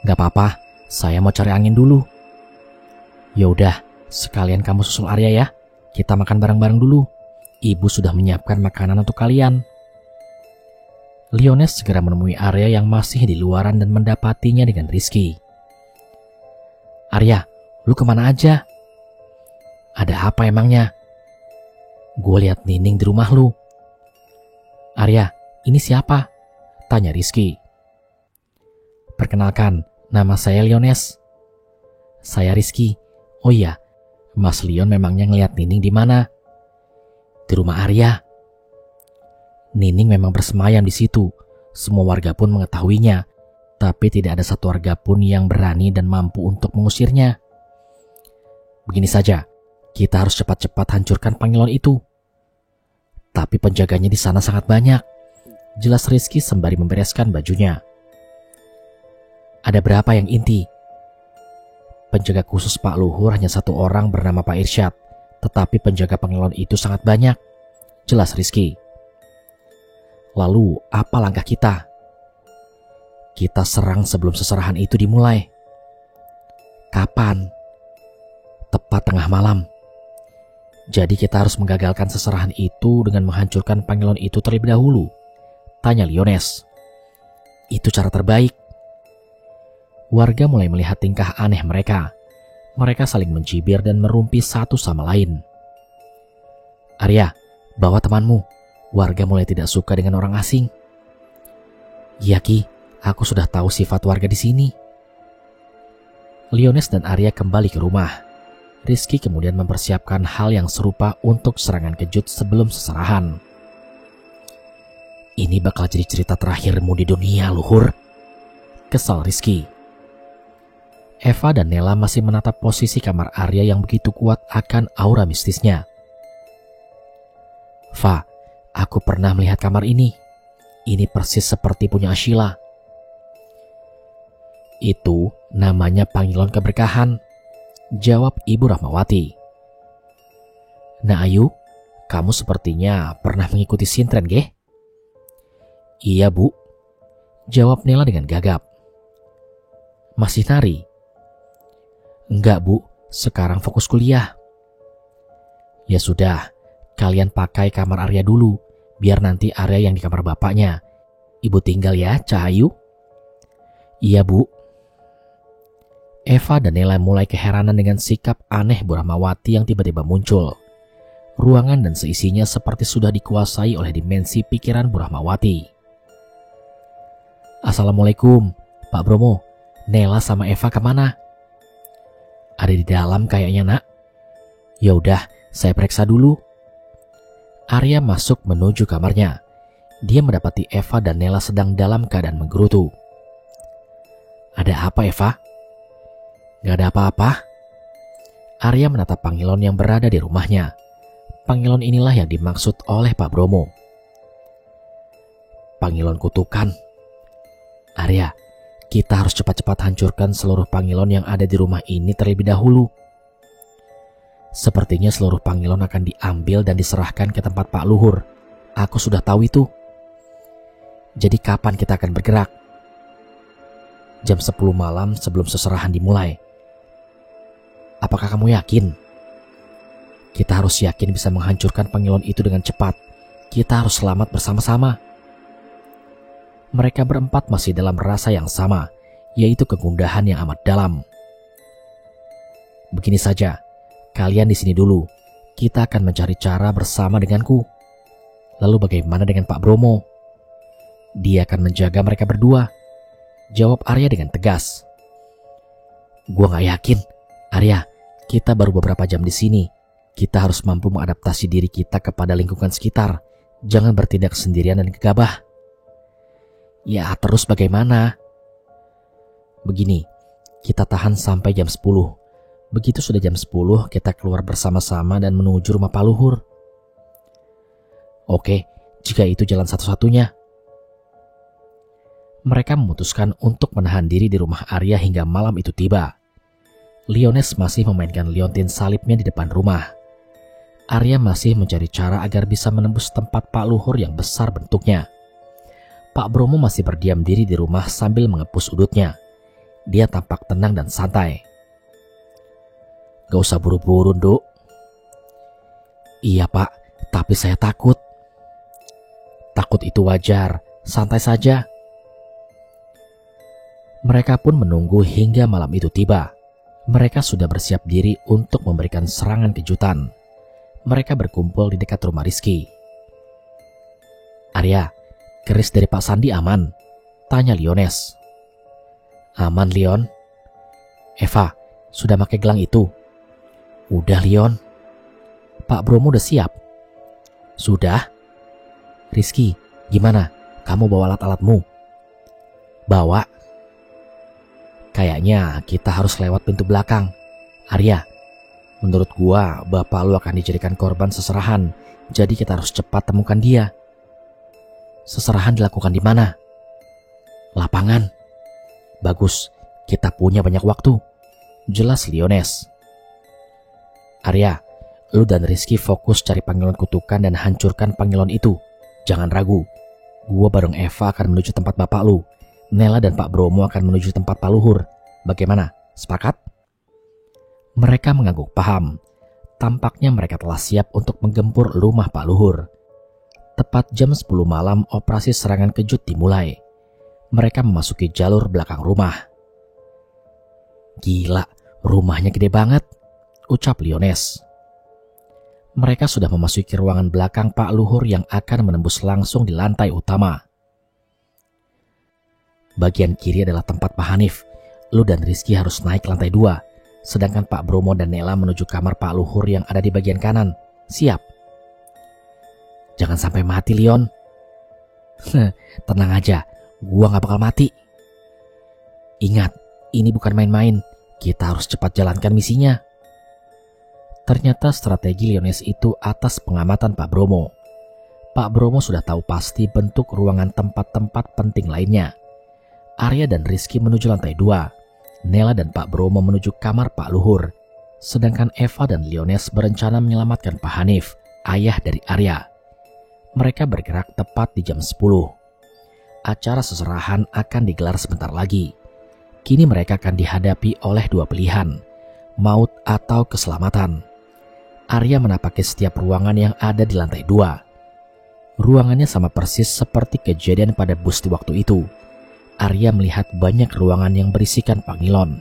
Gak apa-apa, saya mau cari angin dulu. Yaudah, sekalian kamu susul Arya ya. Kita makan bareng-bareng dulu. Ibu sudah menyiapkan makanan untuk kalian. Liones segera menemui Arya yang masih di luaran dan mendapatinya dengan Rizky. Arya, lu kemana aja? Ada apa emangnya? Gue lihat Nining di rumah lu. Arya, ini siapa? Tanya Rizky. Perkenalkan, nama saya Liones. Saya Rizky. Oh iya, Mas Lion memangnya ngeliat Nining di mana? Di rumah Arya. Nining memang bersemayam di situ. Semua warga pun mengetahuinya, tapi tidak ada satu warga pun yang berani dan mampu untuk mengusirnya. Begini saja, kita harus cepat-cepat hancurkan Pangilon itu. Tapi penjaganya di sana sangat banyak, jelas Rizky sembari membereskan bajunya. Ada berapa yang inti? Penjaga khusus Pak Luhur hanya satu orang bernama Pak Irsyad, tetapi penjaga Pangilon itu sangat banyak, jelas Rizky. Lalu apa langkah kita? Kita serang sebelum seserahan itu dimulai. Kapan? Tepat tengah malam. Jadi kita harus menggagalkan seserahan itu dengan menghancurkan Pangilon itu terlebih dahulu, tanya Liones. Itu cara terbaik. Warga mulai melihat tingkah aneh mereka. Mereka saling mencibir dan merumpi satu sama lain. Arya, bawa temanmu. Warga mulai tidak suka dengan orang asing. Iya Ki, aku sudah tahu sifat warga di sini. Liones dan Arya kembali ke rumah. Rizky kemudian mempersiapkan hal yang serupa untuk serangan kejut sebelum seserahan. Ini bakal jadi cerita terakhirmu di dunia, Luhur. Kesal Rizky. Eva dan Nela masih menatap posisi kamar Arya yang begitu kuat akan aura mistisnya. "Va, aku pernah melihat kamar ini. Ini persis seperti punya Ashila." "Itu namanya pangilon keberkahan," jawab Ibu Rahmawati. "Nah Ayu, kamu sepertinya pernah mengikuti sintren, geh?" "Iya Bu," jawab Nela dengan gagap. "Masih nari?" "Enggak Bu, sekarang fokus kuliah." "Ya sudah, kalian pakai kamar Arya dulu, biar nanti Arya yang di kamar bapaknya. Ibu tinggal ya, Cahayu." "Iya Bu." Eva dan Nela mulai keheranan dengan sikap aneh Bu Rahmawati yang tiba-tiba muncul. Ruangan dan seisinya seperti sudah dikuasai oleh dimensi pikiran Bu Rahmawati. "Assalamualaikum, Pak Bromo. Nela sama Eva kemana?" "Ada di dalam kayaknya, Nak." "Ya udah, saya periksa dulu." Arya masuk menuju kamarnya. Dia mendapati Eva dan Nela sedang dalam keadaan menggerutu. "Ada apa, Eva?" "Gak ada apa-apa." Arya menatap pangilon yang berada di rumahnya. Pangilon inilah yang dimaksud oleh Pak Bromo. "Pangilon kutukan." "Arya, kita harus cepat-cepat hancurkan seluruh pangilon yang ada di rumah ini terlebih dahulu. Sepertinya seluruh pangilon akan diambil dan diserahkan ke tempat Pak Luhur. Aku sudah tahu itu. Jadi kapan kita akan bergerak?" "Jam 10 malam sebelum seserahan dimulai." "Apakah kamu yakin?" "Kita harus yakin bisa menghancurkan pangilon itu dengan cepat. Kita harus selamat bersama-sama." Mereka berempat masih dalam rasa yang sama, yaitu kegundahan yang amat dalam. "Begini saja, kalian di sini dulu. Kita akan mencari cara bersama denganku." "Lalu bagaimana dengan Pak Bromo?" "Dia akan menjaga mereka berdua," jawab Arya dengan tegas. "Gua gak yakin, Arya. Kita baru beberapa jam di sini. Kita harus mampu mengadaptasi diri kita kepada lingkungan sekitar. Jangan bertindak sendirian dan gegabah." "Ya terus bagaimana?" "Begini, kita tahan sampai jam 10. Begitu sudah jam 10, kita keluar bersama-sama dan menuju rumah Pak Luhur." "Oke, jika itu jalan satu-satunya." Mereka memutuskan untuk menahan diri di rumah Arya hingga malam itu tiba. Liones masih memainkan liontin salibnya di depan rumah. Arya masih mencari cara agar bisa menembus tempat Pak Luhur yang besar bentuknya. Pak Bromo masih berdiam diri di rumah sambil mengepus udutnya. Dia tampak tenang dan santai. "Gak usah buru-buru, Nduk." "Iya Pak, tapi saya takut." "Takut itu wajar, santai saja." Mereka pun menunggu hingga malam itu tiba. Mereka sudah bersiap diri untuk memberikan serangan kejutan. Mereka berkumpul di dekat rumah Rizky. "Arya, keris dari Pak Sandi aman?" tanya Liones. "Aman, Lion." "Eva, sudah pakai gelang itu?" "Udah, Lion." "Pak Bromo udah siap?" "Sudah." "Rizky, gimana? Kamu bawa alat-alatmu?" "Bawa." "Kayaknya kita harus lewat pintu belakang. Arya, menurut gua bapak lu akan dijadikan korban seserahan, jadi kita harus cepat temukan dia." "Seserahan dilakukan di mana?" "Lapangan." "Bagus, kita punya banyak waktu," jelas Liones. "Arya, lu dan Rizky fokus cari pangilon kutukan dan hancurkan pangilon itu. Jangan ragu. Gua bareng Eva akan menuju tempat bapak lu. Nela dan Pak Bromo akan menuju tempat Pak Luhur. Bagaimana? Sepakat?" Mereka mengangguk paham. Tampaknya mereka telah siap untuk menggempur rumah Pak Luhur. Tepat jam 10 malam operasi serangan kejut dimulai. Mereka memasuki jalur belakang rumah. "Gila, rumahnya gede banget," ucap Liones. Mereka sudah memasuki ruangan belakang Pak Luhur yang akan menembus langsung di lantai utama. "Bagian kiri adalah tempat Pak Hanif. Lu dan Rizky harus naik ke lantai 2. sedangkan Pak Bromo dan Nela menuju kamar Pak Luhur yang ada di bagian kanan. Siap. Jangan sampai mati, Leon. Tenang aja, gua gak bakal mati. Ingat, ini bukan main-main. Kita harus cepat jalankan misinya. Ternyata strategi Leones itu atas pengamatan Pak Bromo. Pak Bromo sudah tahu pasti bentuk ruangan tempat-tempat penting lainnya. Arya dan Rizky menuju lantai 2. Nela dan Pak Bromo menuju kamar Pak Luhur. Sedangkan Eva dan Leones berencana menyelamatkan Pak Hanif, ayah dari Arya. Mereka bergerak tepat di jam 10. Acara seserahan akan digelar sebentar lagi. Kini mereka akan dihadapi oleh dua pilihan, maut atau keselamatan. Arya menapaki setiap ruangan yang ada di lantai 2. Ruangannya sama persis seperti kejadian pada bus di waktu itu. Arya melihat banyak ruangan yang berisikan pangilon.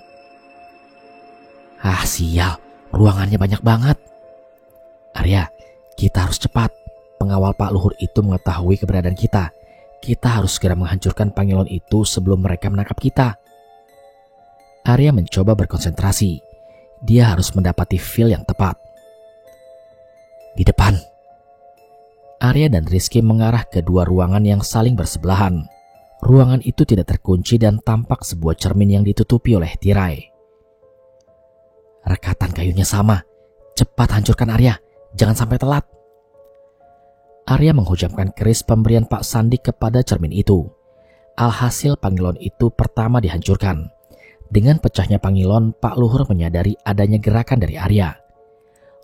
Sial, ruangannya banyak banget. Arya, kita harus cepat. Pengawal Pak Luhur itu mengetahui keberadaan kita. Kita harus segera menghancurkan pangilon itu sebelum mereka menangkap kita. Arya mencoba berkonsentrasi. Dia harus mendapati feel yang tepat. Di depan. Arya dan Rizky mengarah ke dua ruangan yang saling bersebelahan. Ruangan itu tidak terkunci dan tampak sebuah cermin yang ditutupi oleh tirai. Rekatan kayunya sama. Cepat hancurkan Arya, jangan sampai telat. Arya menghujamkan keris pemberian Pak Sandi kepada cermin itu. Alhasil pangilon itu pertama dihancurkan. Dengan pecahnya pangilon, Pak Luhur menyadari adanya gerakan dari Arya.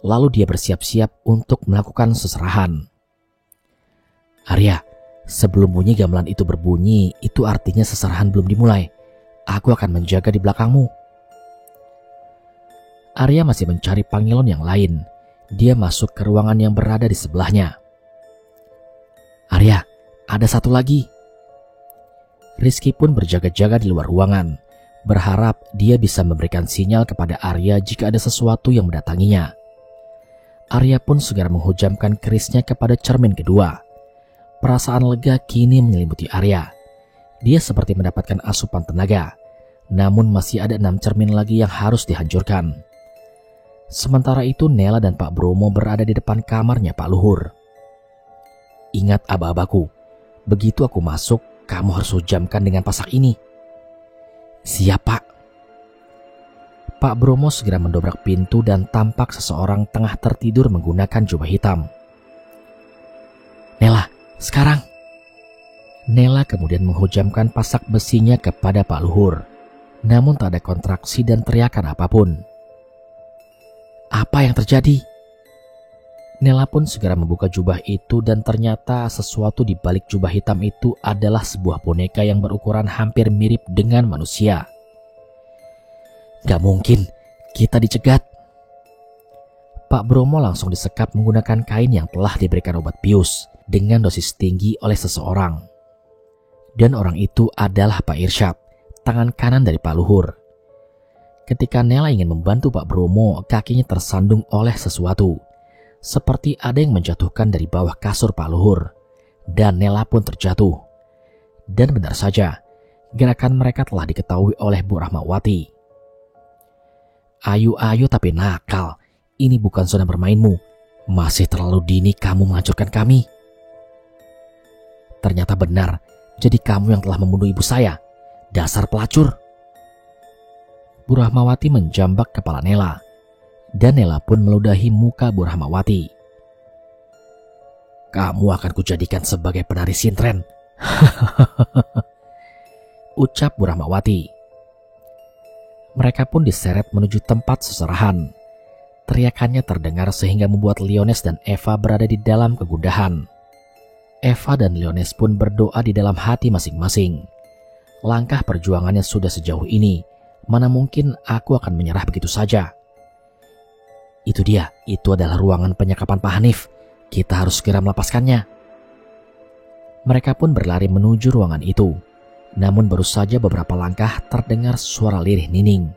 Lalu dia bersiap-siap untuk melakukan seserahan. Arya, sebelum bunyi gamelan itu berbunyi, itu artinya seserahan belum dimulai. Aku akan menjaga di belakangmu. Arya masih mencari pangilon yang lain. Dia masuk ke ruangan yang berada di sebelahnya. Arya, ada satu lagi. Rizky pun berjaga-jaga di luar ruangan, berharap dia bisa memberikan sinyal kepada Arya jika ada sesuatu yang mendatanginya. Arya pun segera menghujamkan kerisnya kepada cermin kedua. Perasaan lega kini menyelimuti Arya. Dia seperti mendapatkan asupan tenaga, namun masih ada 6 cermin lagi yang harus dihancurkan. Sementara itu Nela dan Pak Bromo berada di depan kamarnya Pak Luhur. Ingat aba-abaku, begitu aku masuk, kamu harus hujamkan dengan pasak ini. Siap, Pak. Pak Bromo segera mendobrak pintu dan tampak seseorang tengah tertidur menggunakan jubah hitam. Nela, sekarang. Nela kemudian menghujamkan pasak besinya kepada Pak Luhur. Namun tak ada kontraksi dan teriakan apapun. Apa yang terjadi? Nela pun segera membuka jubah itu dan ternyata sesuatu di balik jubah hitam itu adalah sebuah boneka yang berukuran hampir mirip dengan manusia. Gak mungkin, kita dicegat. Pak Bromo langsung disekap menggunakan kain yang telah diberikan obat bius dengan dosis tinggi oleh seseorang. Dan orang itu adalah Pak Irsyad, tangan kanan dari Pak Luhur. Ketika Nela ingin membantu Pak Bromo, kakinya tersandung oleh sesuatu. Seperti ada yang menjatuhkan dari bawah kasur Pak Luhur. Dan Nela pun terjatuh. Dan benar saja, gerakan mereka telah diketahui oleh Bu Rahmawati. Ayu-ayu tapi nakal, ini bukan zona bermainmu. Masih terlalu dini kamu menghancurkan kami. Ternyata benar, jadi kamu yang telah membunuh ibu saya. Dasar pelacur. Bu Rahmawati menjambak kepala Nela. Dan Nela pun meludahi muka Bu Rahmawati. Kamu akan kujadikan sebagai penari sintren. Ucap Bu Rahmawati. Mereka pun diseret menuju tempat seserahan. Teriakannya terdengar sehingga membuat Leones dan Eva berada di dalam kegundahan. Eva dan Leones pun berdoa di dalam hati masing-masing. Langkah perjuangannya sudah sejauh ini, mana mungkin aku akan menyerah begitu saja. Itu dia, itu adalah ruangan penyekapan Pak Hanif. Kita harus segera melepaskannya. Mereka pun berlari menuju ruangan itu. Namun baru saja beberapa langkah terdengar suara lirih Nining.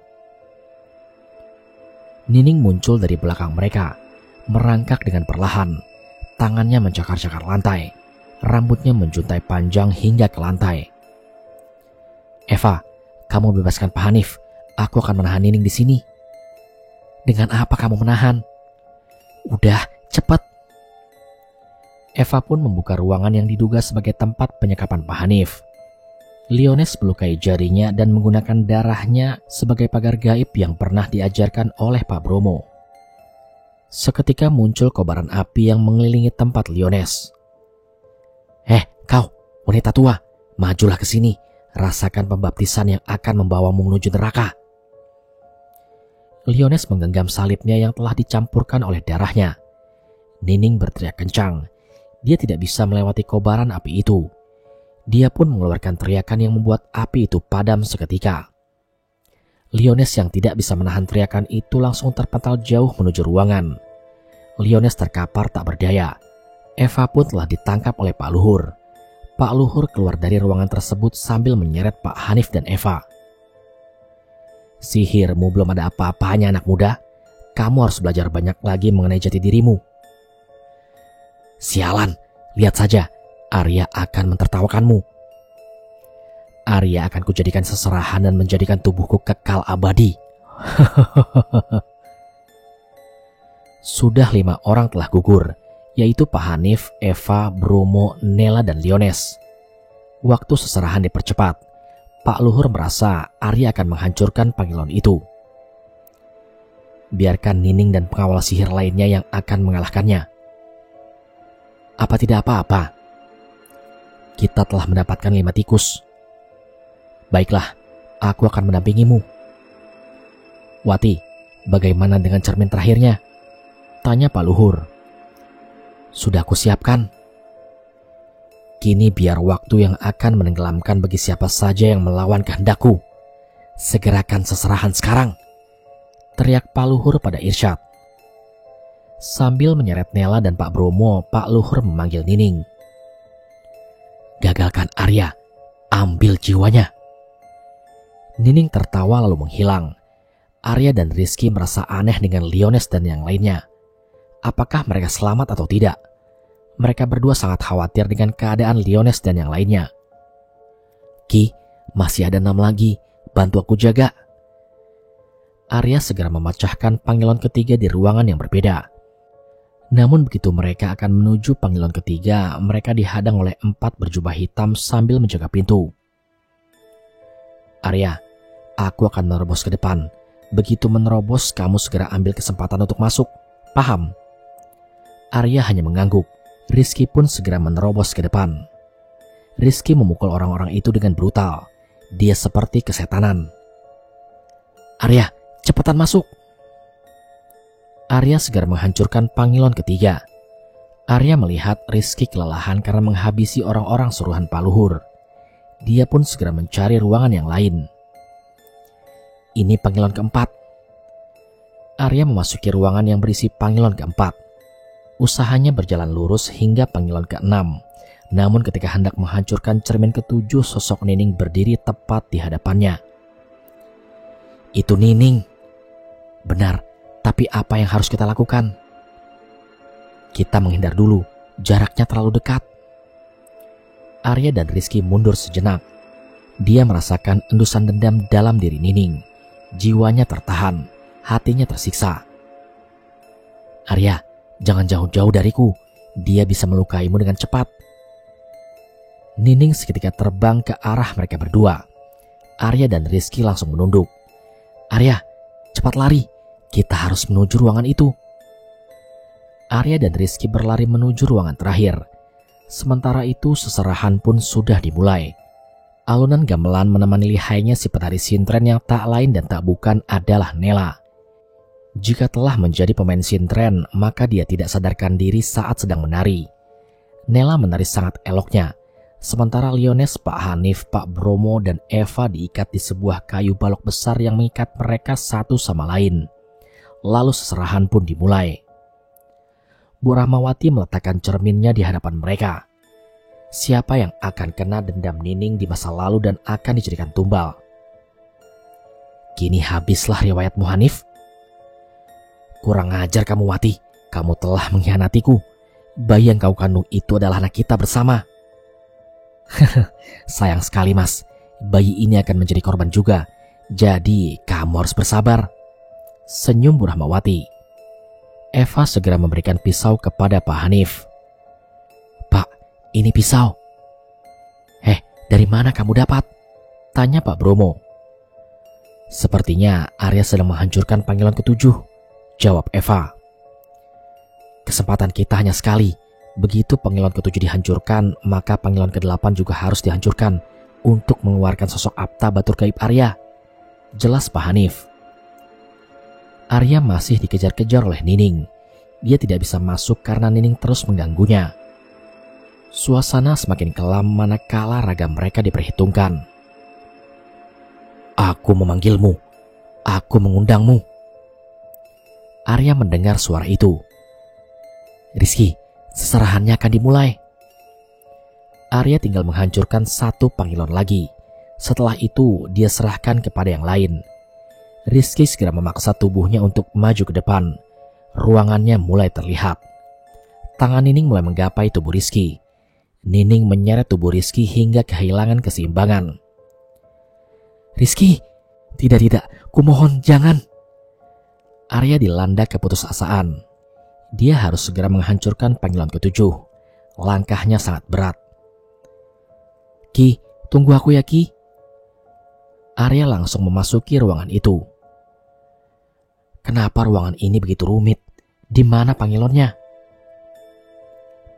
Nining muncul dari belakang mereka, merangkak dengan perlahan. Tangannya mencakar-cakar lantai. Rambutnya menjuntai panjang hingga ke lantai. Eva, kamu bebaskan Pak Hanif. Aku akan menahan Nining di sini. Dengan apa kamu menahan? Udah, cepat. Eva pun membuka ruangan yang diduga sebagai tempat penyekapan Pak Hanif. Liones melukai jarinya dan menggunakan darahnya sebagai pagar gaib yang pernah diajarkan oleh Pak Bromo. Seketika muncul kobaran api yang mengelilingi tempat Liones. Kau, wanita tua, majulah ke sini. Rasakan pembaptisan yang akan membawamu menuju neraka. Liones menggenggam salibnya yang telah dicampurkan oleh darahnya. Nining berteriak kencang. Dia tidak bisa melewati kobaran api itu. Dia pun mengeluarkan teriakan yang membuat api itu padam seketika. Liones yang tidak bisa menahan teriakan itu langsung terpental jauh menuju ruangan. Liones terkapar tak berdaya. Eva pun telah ditangkap oleh Pak Luhur. Pak Luhur keluar dari ruangan tersebut sambil menyeret Pak Hanif dan Eva. Sihirmu belum ada apa-apanya anak muda. Kamu harus belajar banyak lagi mengenai jati dirimu. Sialan, lihat saja. Arya akan mentertawakanmu. Arya akan kujadikan seserahan dan menjadikan tubuhku kekal abadi. Sudah 5 orang telah gugur, yaitu Pak Hanif, Eva, Bromo, Nela, dan Liones. Waktu seserahan dipercepat. Pak Luhur merasa Arya akan menghancurkan Pangilon itu. Biarkan Nining dan pengawal sihir lainnya yang akan mengalahkannya. Apa tidak apa-apa? Kita telah mendapatkan 5 tikus. Baiklah, aku akan mendampingimu. Wati, bagaimana dengan cermin terakhirnya? Tanya Pak Luhur. Sudah aku siapkan. Kini biar waktu yang akan menenggelamkan bagi siapa saja yang melawan kehendakku. Segerakan seserahan sekarang. Teriak Pak Luhur pada Irsyad. Sambil menyeret Nela dan Pak Bromo, Pak Luhur memanggil Nining. Gagalkan Arya, ambil jiwanya. Nining tertawa lalu menghilang. Arya dan Rizky merasa aneh dengan Liones dan yang lainnya. Apakah mereka selamat atau tidak? Mereka berdua sangat khawatir dengan keadaan Liones dan yang lainnya. Ki, masih ada 6 lagi, bantu aku jaga. Arya segera memecahkan panggilan ketiga di ruangan yang berbeda. Namun begitu mereka akan menuju panggilan ketiga, mereka dihadang oleh 4 berjubah hitam sambil menjaga pintu. Arya, aku akan menerobos ke depan. Begitu menerobos, kamu segera ambil kesempatan untuk masuk. Paham? Arya hanya mengangguk. Rizky pun segera menerobos ke depan. Rizky memukul orang-orang itu dengan brutal. Dia seperti kesetanan. Arya, cepetan masuk. Arya segera menghancurkan pangilon ketiga. Arya melihat Rizky kelelahan karena menghabisi orang-orang suruhan Pak Luhur. Dia pun segera mencari ruangan yang lain. Ini pangilon keempat. Arya memasuki ruangan yang berisi pangilon keempat. Usahanya berjalan lurus hingga panggilan ke-6. Namun ketika hendak menghancurkan cermin ke-7, sosok Nining berdiri tepat di hadapannya. Itu Nining. Benar, tapi apa yang harus kita lakukan? Kita menghindar dulu, jaraknya terlalu dekat. Arya dan Rizky mundur sejenak. Dia merasakan endusan dendam dalam diri Nining. Jiwanya tertahan, hatinya tersiksa. Arya, jangan jauh-jauh dariku, dia bisa melukaimu dengan cepat. Nining seketika terbang ke arah mereka berdua. Arya dan Rizky langsung menunduk. Arya, cepat lari, kita harus menuju ruangan itu. Arya dan Rizky berlari menuju ruangan terakhir. Sementara itu seserahan pun sudah dimulai. Alunan gamelan menemani lihainya si penari sintren yang tak lain dan tak bukan adalah Nela. Jika telah menjadi pemain sintren, maka dia tidak sadarkan diri saat sedang menari. Nela menari sangat eloknya, sementara Liones, Pak Hanif, Pak Bromo, dan Eva diikat di sebuah kayu balok besar yang mengikat mereka satu sama lain. Lalu seserahan pun dimulai. Bu Rahmawati meletakkan cerminnya di hadapan mereka. Siapa yang akan kena dendam Nining di masa lalu dan akan dijadikan tumbal? Kini habislah riwayatmu, Hanif. Kurang ajar kamu, Wati. Kamu telah mengkhianatiku. Bayi yang kau kandung itu adalah anak kita bersama. Sayang sekali, Mas. Bayi ini akan menjadi korban juga. Jadi kamu harus bersabar. Senyum Bu Rahmawati. Eva segera memberikan pisau kepada Pak Hanif. "Pak, ini pisau." Dari mana kamu dapat?" tanya Pak Bromo. "Sepertinya Arya sedang menghancurkan panggilan ke-7, jawab Eva. "Kesempatan kita hanya sekali. Begitu panggilan ke-7 dihancurkan, maka panggilan ke-8 juga harus dihancurkan untuk mengeluarkan sosok Apta Batur Gaib Arya," jelas Pak Hanif. Arya masih dikejar-kejar oleh Nining. Dia tidak bisa masuk karena Nining terus mengganggunya. Suasana semakin kelam manakala raga mereka diperhitungkan. "Aku memanggilmu. Aku mengundangmu." Arya mendengar suara itu. "Rizky, seserahannya akan dimulai." Arya tinggal menghancurkan satu panggilan lagi. Setelah itu dia serahkan kepada yang lain. Rizky segera memaksa tubuhnya untuk maju ke depan. Ruangannya mulai terlihat. Tangan Nining mulai menggapai tubuh Rizky. Nining menyeret tubuh Rizky hingga kehilangan keseimbangan. "Rizky, tidak, kumohon jangan." Arya dilanda keputusasaan. Dia harus segera menghancurkan panggilan ke-7. Langkahnya sangat berat. "Ki, tunggu aku ya Ki." Arya langsung memasuki ruangan itu. Kenapa ruangan ini begitu rumit? Di mana pangilonnya?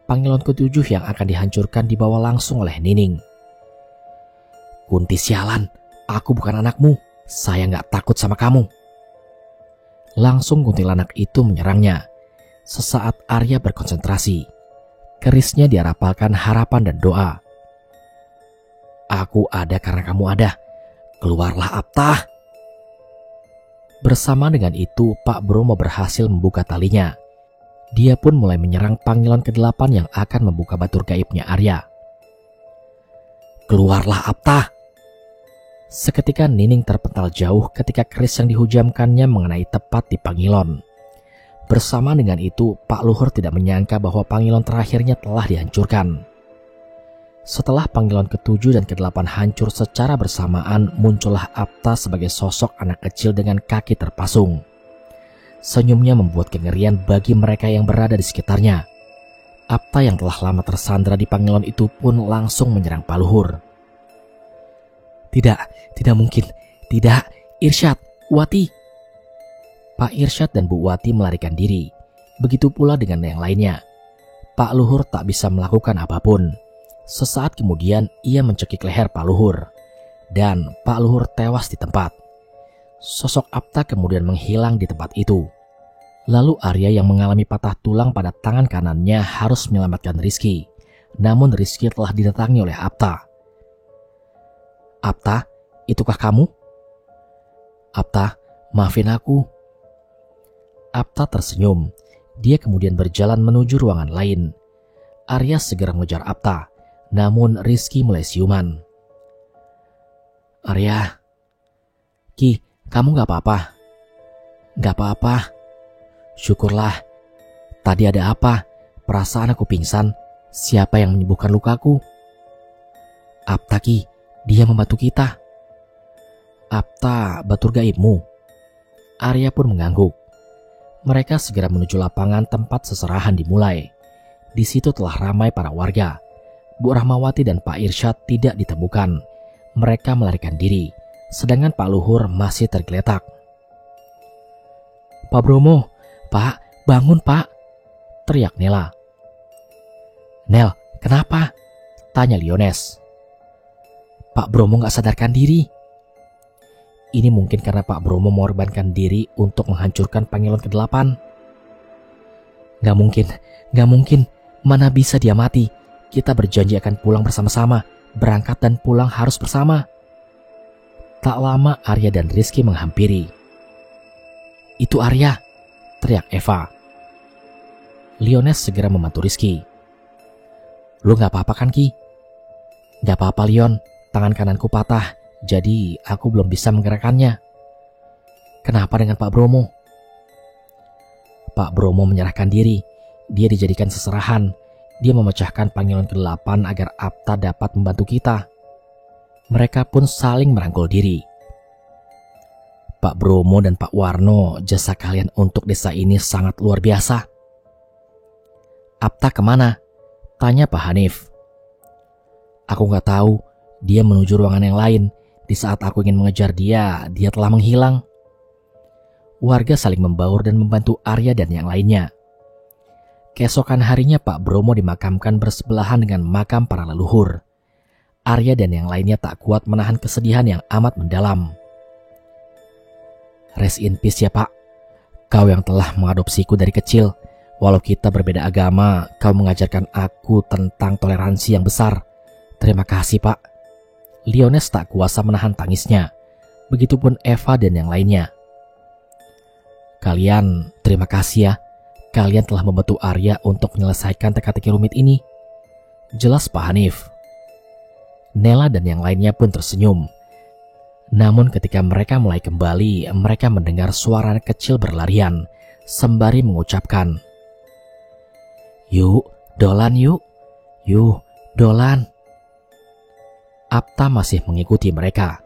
Pangilon ke-7 yang akan dihancurkan dibawa langsung oleh Nining. "Kunti sialan, aku bukan anakmu. Saya nggak takut sama kamu." Langsung kuntilanak itu menyerangnya. Sesaat Arya berkonsentrasi. Kerisnya dia rapalkan harapan dan doa. "Aku ada karena kamu ada. Keluarlah Apta." Bersama dengan itu, Pak Bromo berhasil membuka talinya. Dia pun mulai menyerang panggilan ke-8 yang akan membuka batur gaibnya Arya. "Keluarlah Apta." Seketika Nining terpental jauh ketika keris yang dihujamkannya mengenai tepat di pangilon. Bersama dengan itu, Pak Luhur tidak menyangka bahwa pangilon terakhirnya telah dihancurkan. Setelah panggilan ke-7 dan ke-8 hancur secara bersamaan, muncullah Apta sebagai sosok anak kecil dengan kaki terpasung. Senyumnya membuat kengerian bagi mereka yang berada di sekitarnya. Apta yang telah lama tersandra di panggilan itu pun langsung menyerang Pak Luhur. Tidak mungkin. Tidak, Irsyad, Wati." Pak Irsyad dan Bu Wati melarikan diri. Begitu pula dengan yang lainnya. Pak Luhur tak bisa melakukan apapun. Sesaat kemudian ia mencekik leher Pak Luhur. Dan Pak Luhur tewas di tempat. Sosok Apta kemudian menghilang di tempat itu. Lalu Arya yang mengalami patah tulang pada tangan kanannya harus menyelamatkan Rizky. Namun Rizky telah didatangi oleh Apta. "Apta, itukah kamu?" "Apta, maafin aku." Apta tersenyum. Dia kemudian berjalan menuju ruangan lain. Arya segera mengejar Apta. Namun Rizky mulai siuman. "Arya." "Ki, kamu gak apa-apa?" "Gak apa-apa." "Syukurlah. Tadi ada apa? Perasaan aku pingsan. Siapa yang menyembuhkan lukaku?" "Apta Ki, dia membantu kita." "Apta batur gaibmu?" Arya pun mengangguk. Mereka segera menuju lapangan tempat seserahan dimulai. Di situ telah ramai para warga. Bu Rahmawati dan Pak Irsyad tidak ditemukan. Mereka melarikan diri, sedangkan Pak Luhur masih tergeletak. "Pak Bromo, Pak, bangun Pak!" teriak Nela. "Nel, kenapa?" tanya Liones. "Pak Bromo gak sadarkan diri." Ini mungkin karena Pak Bromo mengorbankan diri untuk menghancurkan panggilan ke-8. Gak mungkin. Mana bisa dia mati? Kita berjanji akan pulang bersama-sama. Berangkat dan pulang harus bersama. Tak lama Arya dan Rizky menghampiri. "Itu Arya!" teriak Eva. Liones segera membantu Rizky. "Lu gak apa-apa kan Ki?" "Gak apa-apa Lion, tangan kananku patah. Jadi aku belum bisa menggerakkannya." "Kenapa dengan Pak Bromo?" "Pak Bromo menyerahkan diri. Dia dijadikan seserahan. Dia memecahkan panggilan ke-8 agar Apta dapat membantu kita." Mereka pun saling merangkul diri. Pak Bromo dan Pak Warno, jasa kalian untuk desa ini sangat luar biasa. Apta kemana? Tanya Pak Hanif. Aku nggak tahu, dia menuju ruangan yang lain. Di saat aku ingin mengejar dia telah menghilang. Warga saling membaur dan membantu Arya dan yang lainnya. Keesokan harinya Pak Bromo dimakamkan bersebelahan dengan makam para leluhur. Arya dan yang lainnya tak kuat menahan kesedihan yang amat mendalam. Rest in peace ya Pak. Kau yang telah mengadopsiku dari kecil. Walau kita berbeda agama, kau mengajarkan aku tentang toleransi yang besar. Terima kasih Pak. Liones tak kuasa menahan tangisnya. Begitupun Eva dan yang lainnya. Kalian, terima kasih ya. Kalian telah membantu Arya untuk menyelesaikan teka-teki rumit ini. Jelas Pak Hanif. Nela dan yang lainnya pun tersenyum. Namun ketika mereka mulai kembali, mereka mendengar suara anak kecil berlarian, sembari mengucapkan, "Yuk, dolan yuk. Yuk, dolan." Apta masih mengikuti mereka.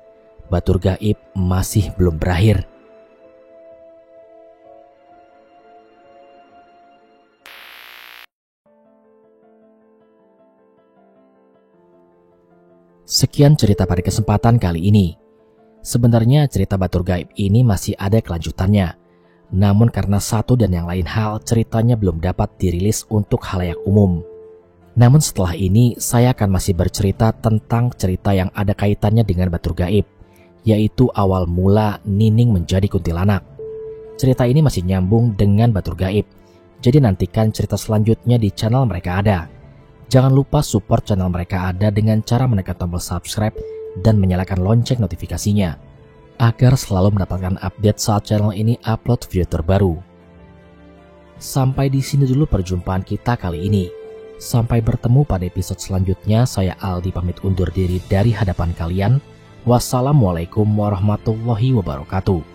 Batur gaib masih belum berakhir. Sekian cerita pada kesempatan kali ini. Sebenarnya cerita Batur Gaib ini masih ada kelanjutannya. Namun karena satu dan yang lain hal, ceritanya belum dapat dirilis untuk khalayak umum. Namun setelah ini, saya akan masih bercerita tentang cerita yang ada kaitannya dengan Batur Gaib, yaitu awal mula Nining menjadi kuntilanak. Cerita ini masih nyambung dengan Batur Gaib, jadi nantikan cerita selanjutnya di channel Mereka Ada. Jangan lupa support channel Mereka Ada dengan cara menekan tombol subscribe dan menyalakan lonceng notifikasinya, agar selalu mendapatkan update saat channel ini upload video terbaru. Sampai di sini dulu perjumpaan kita kali ini. Sampai bertemu pada episode selanjutnya, saya Aldi pamit undur diri dari hadapan kalian. Wassalamualaikum warahmatullahi wabarakatuh.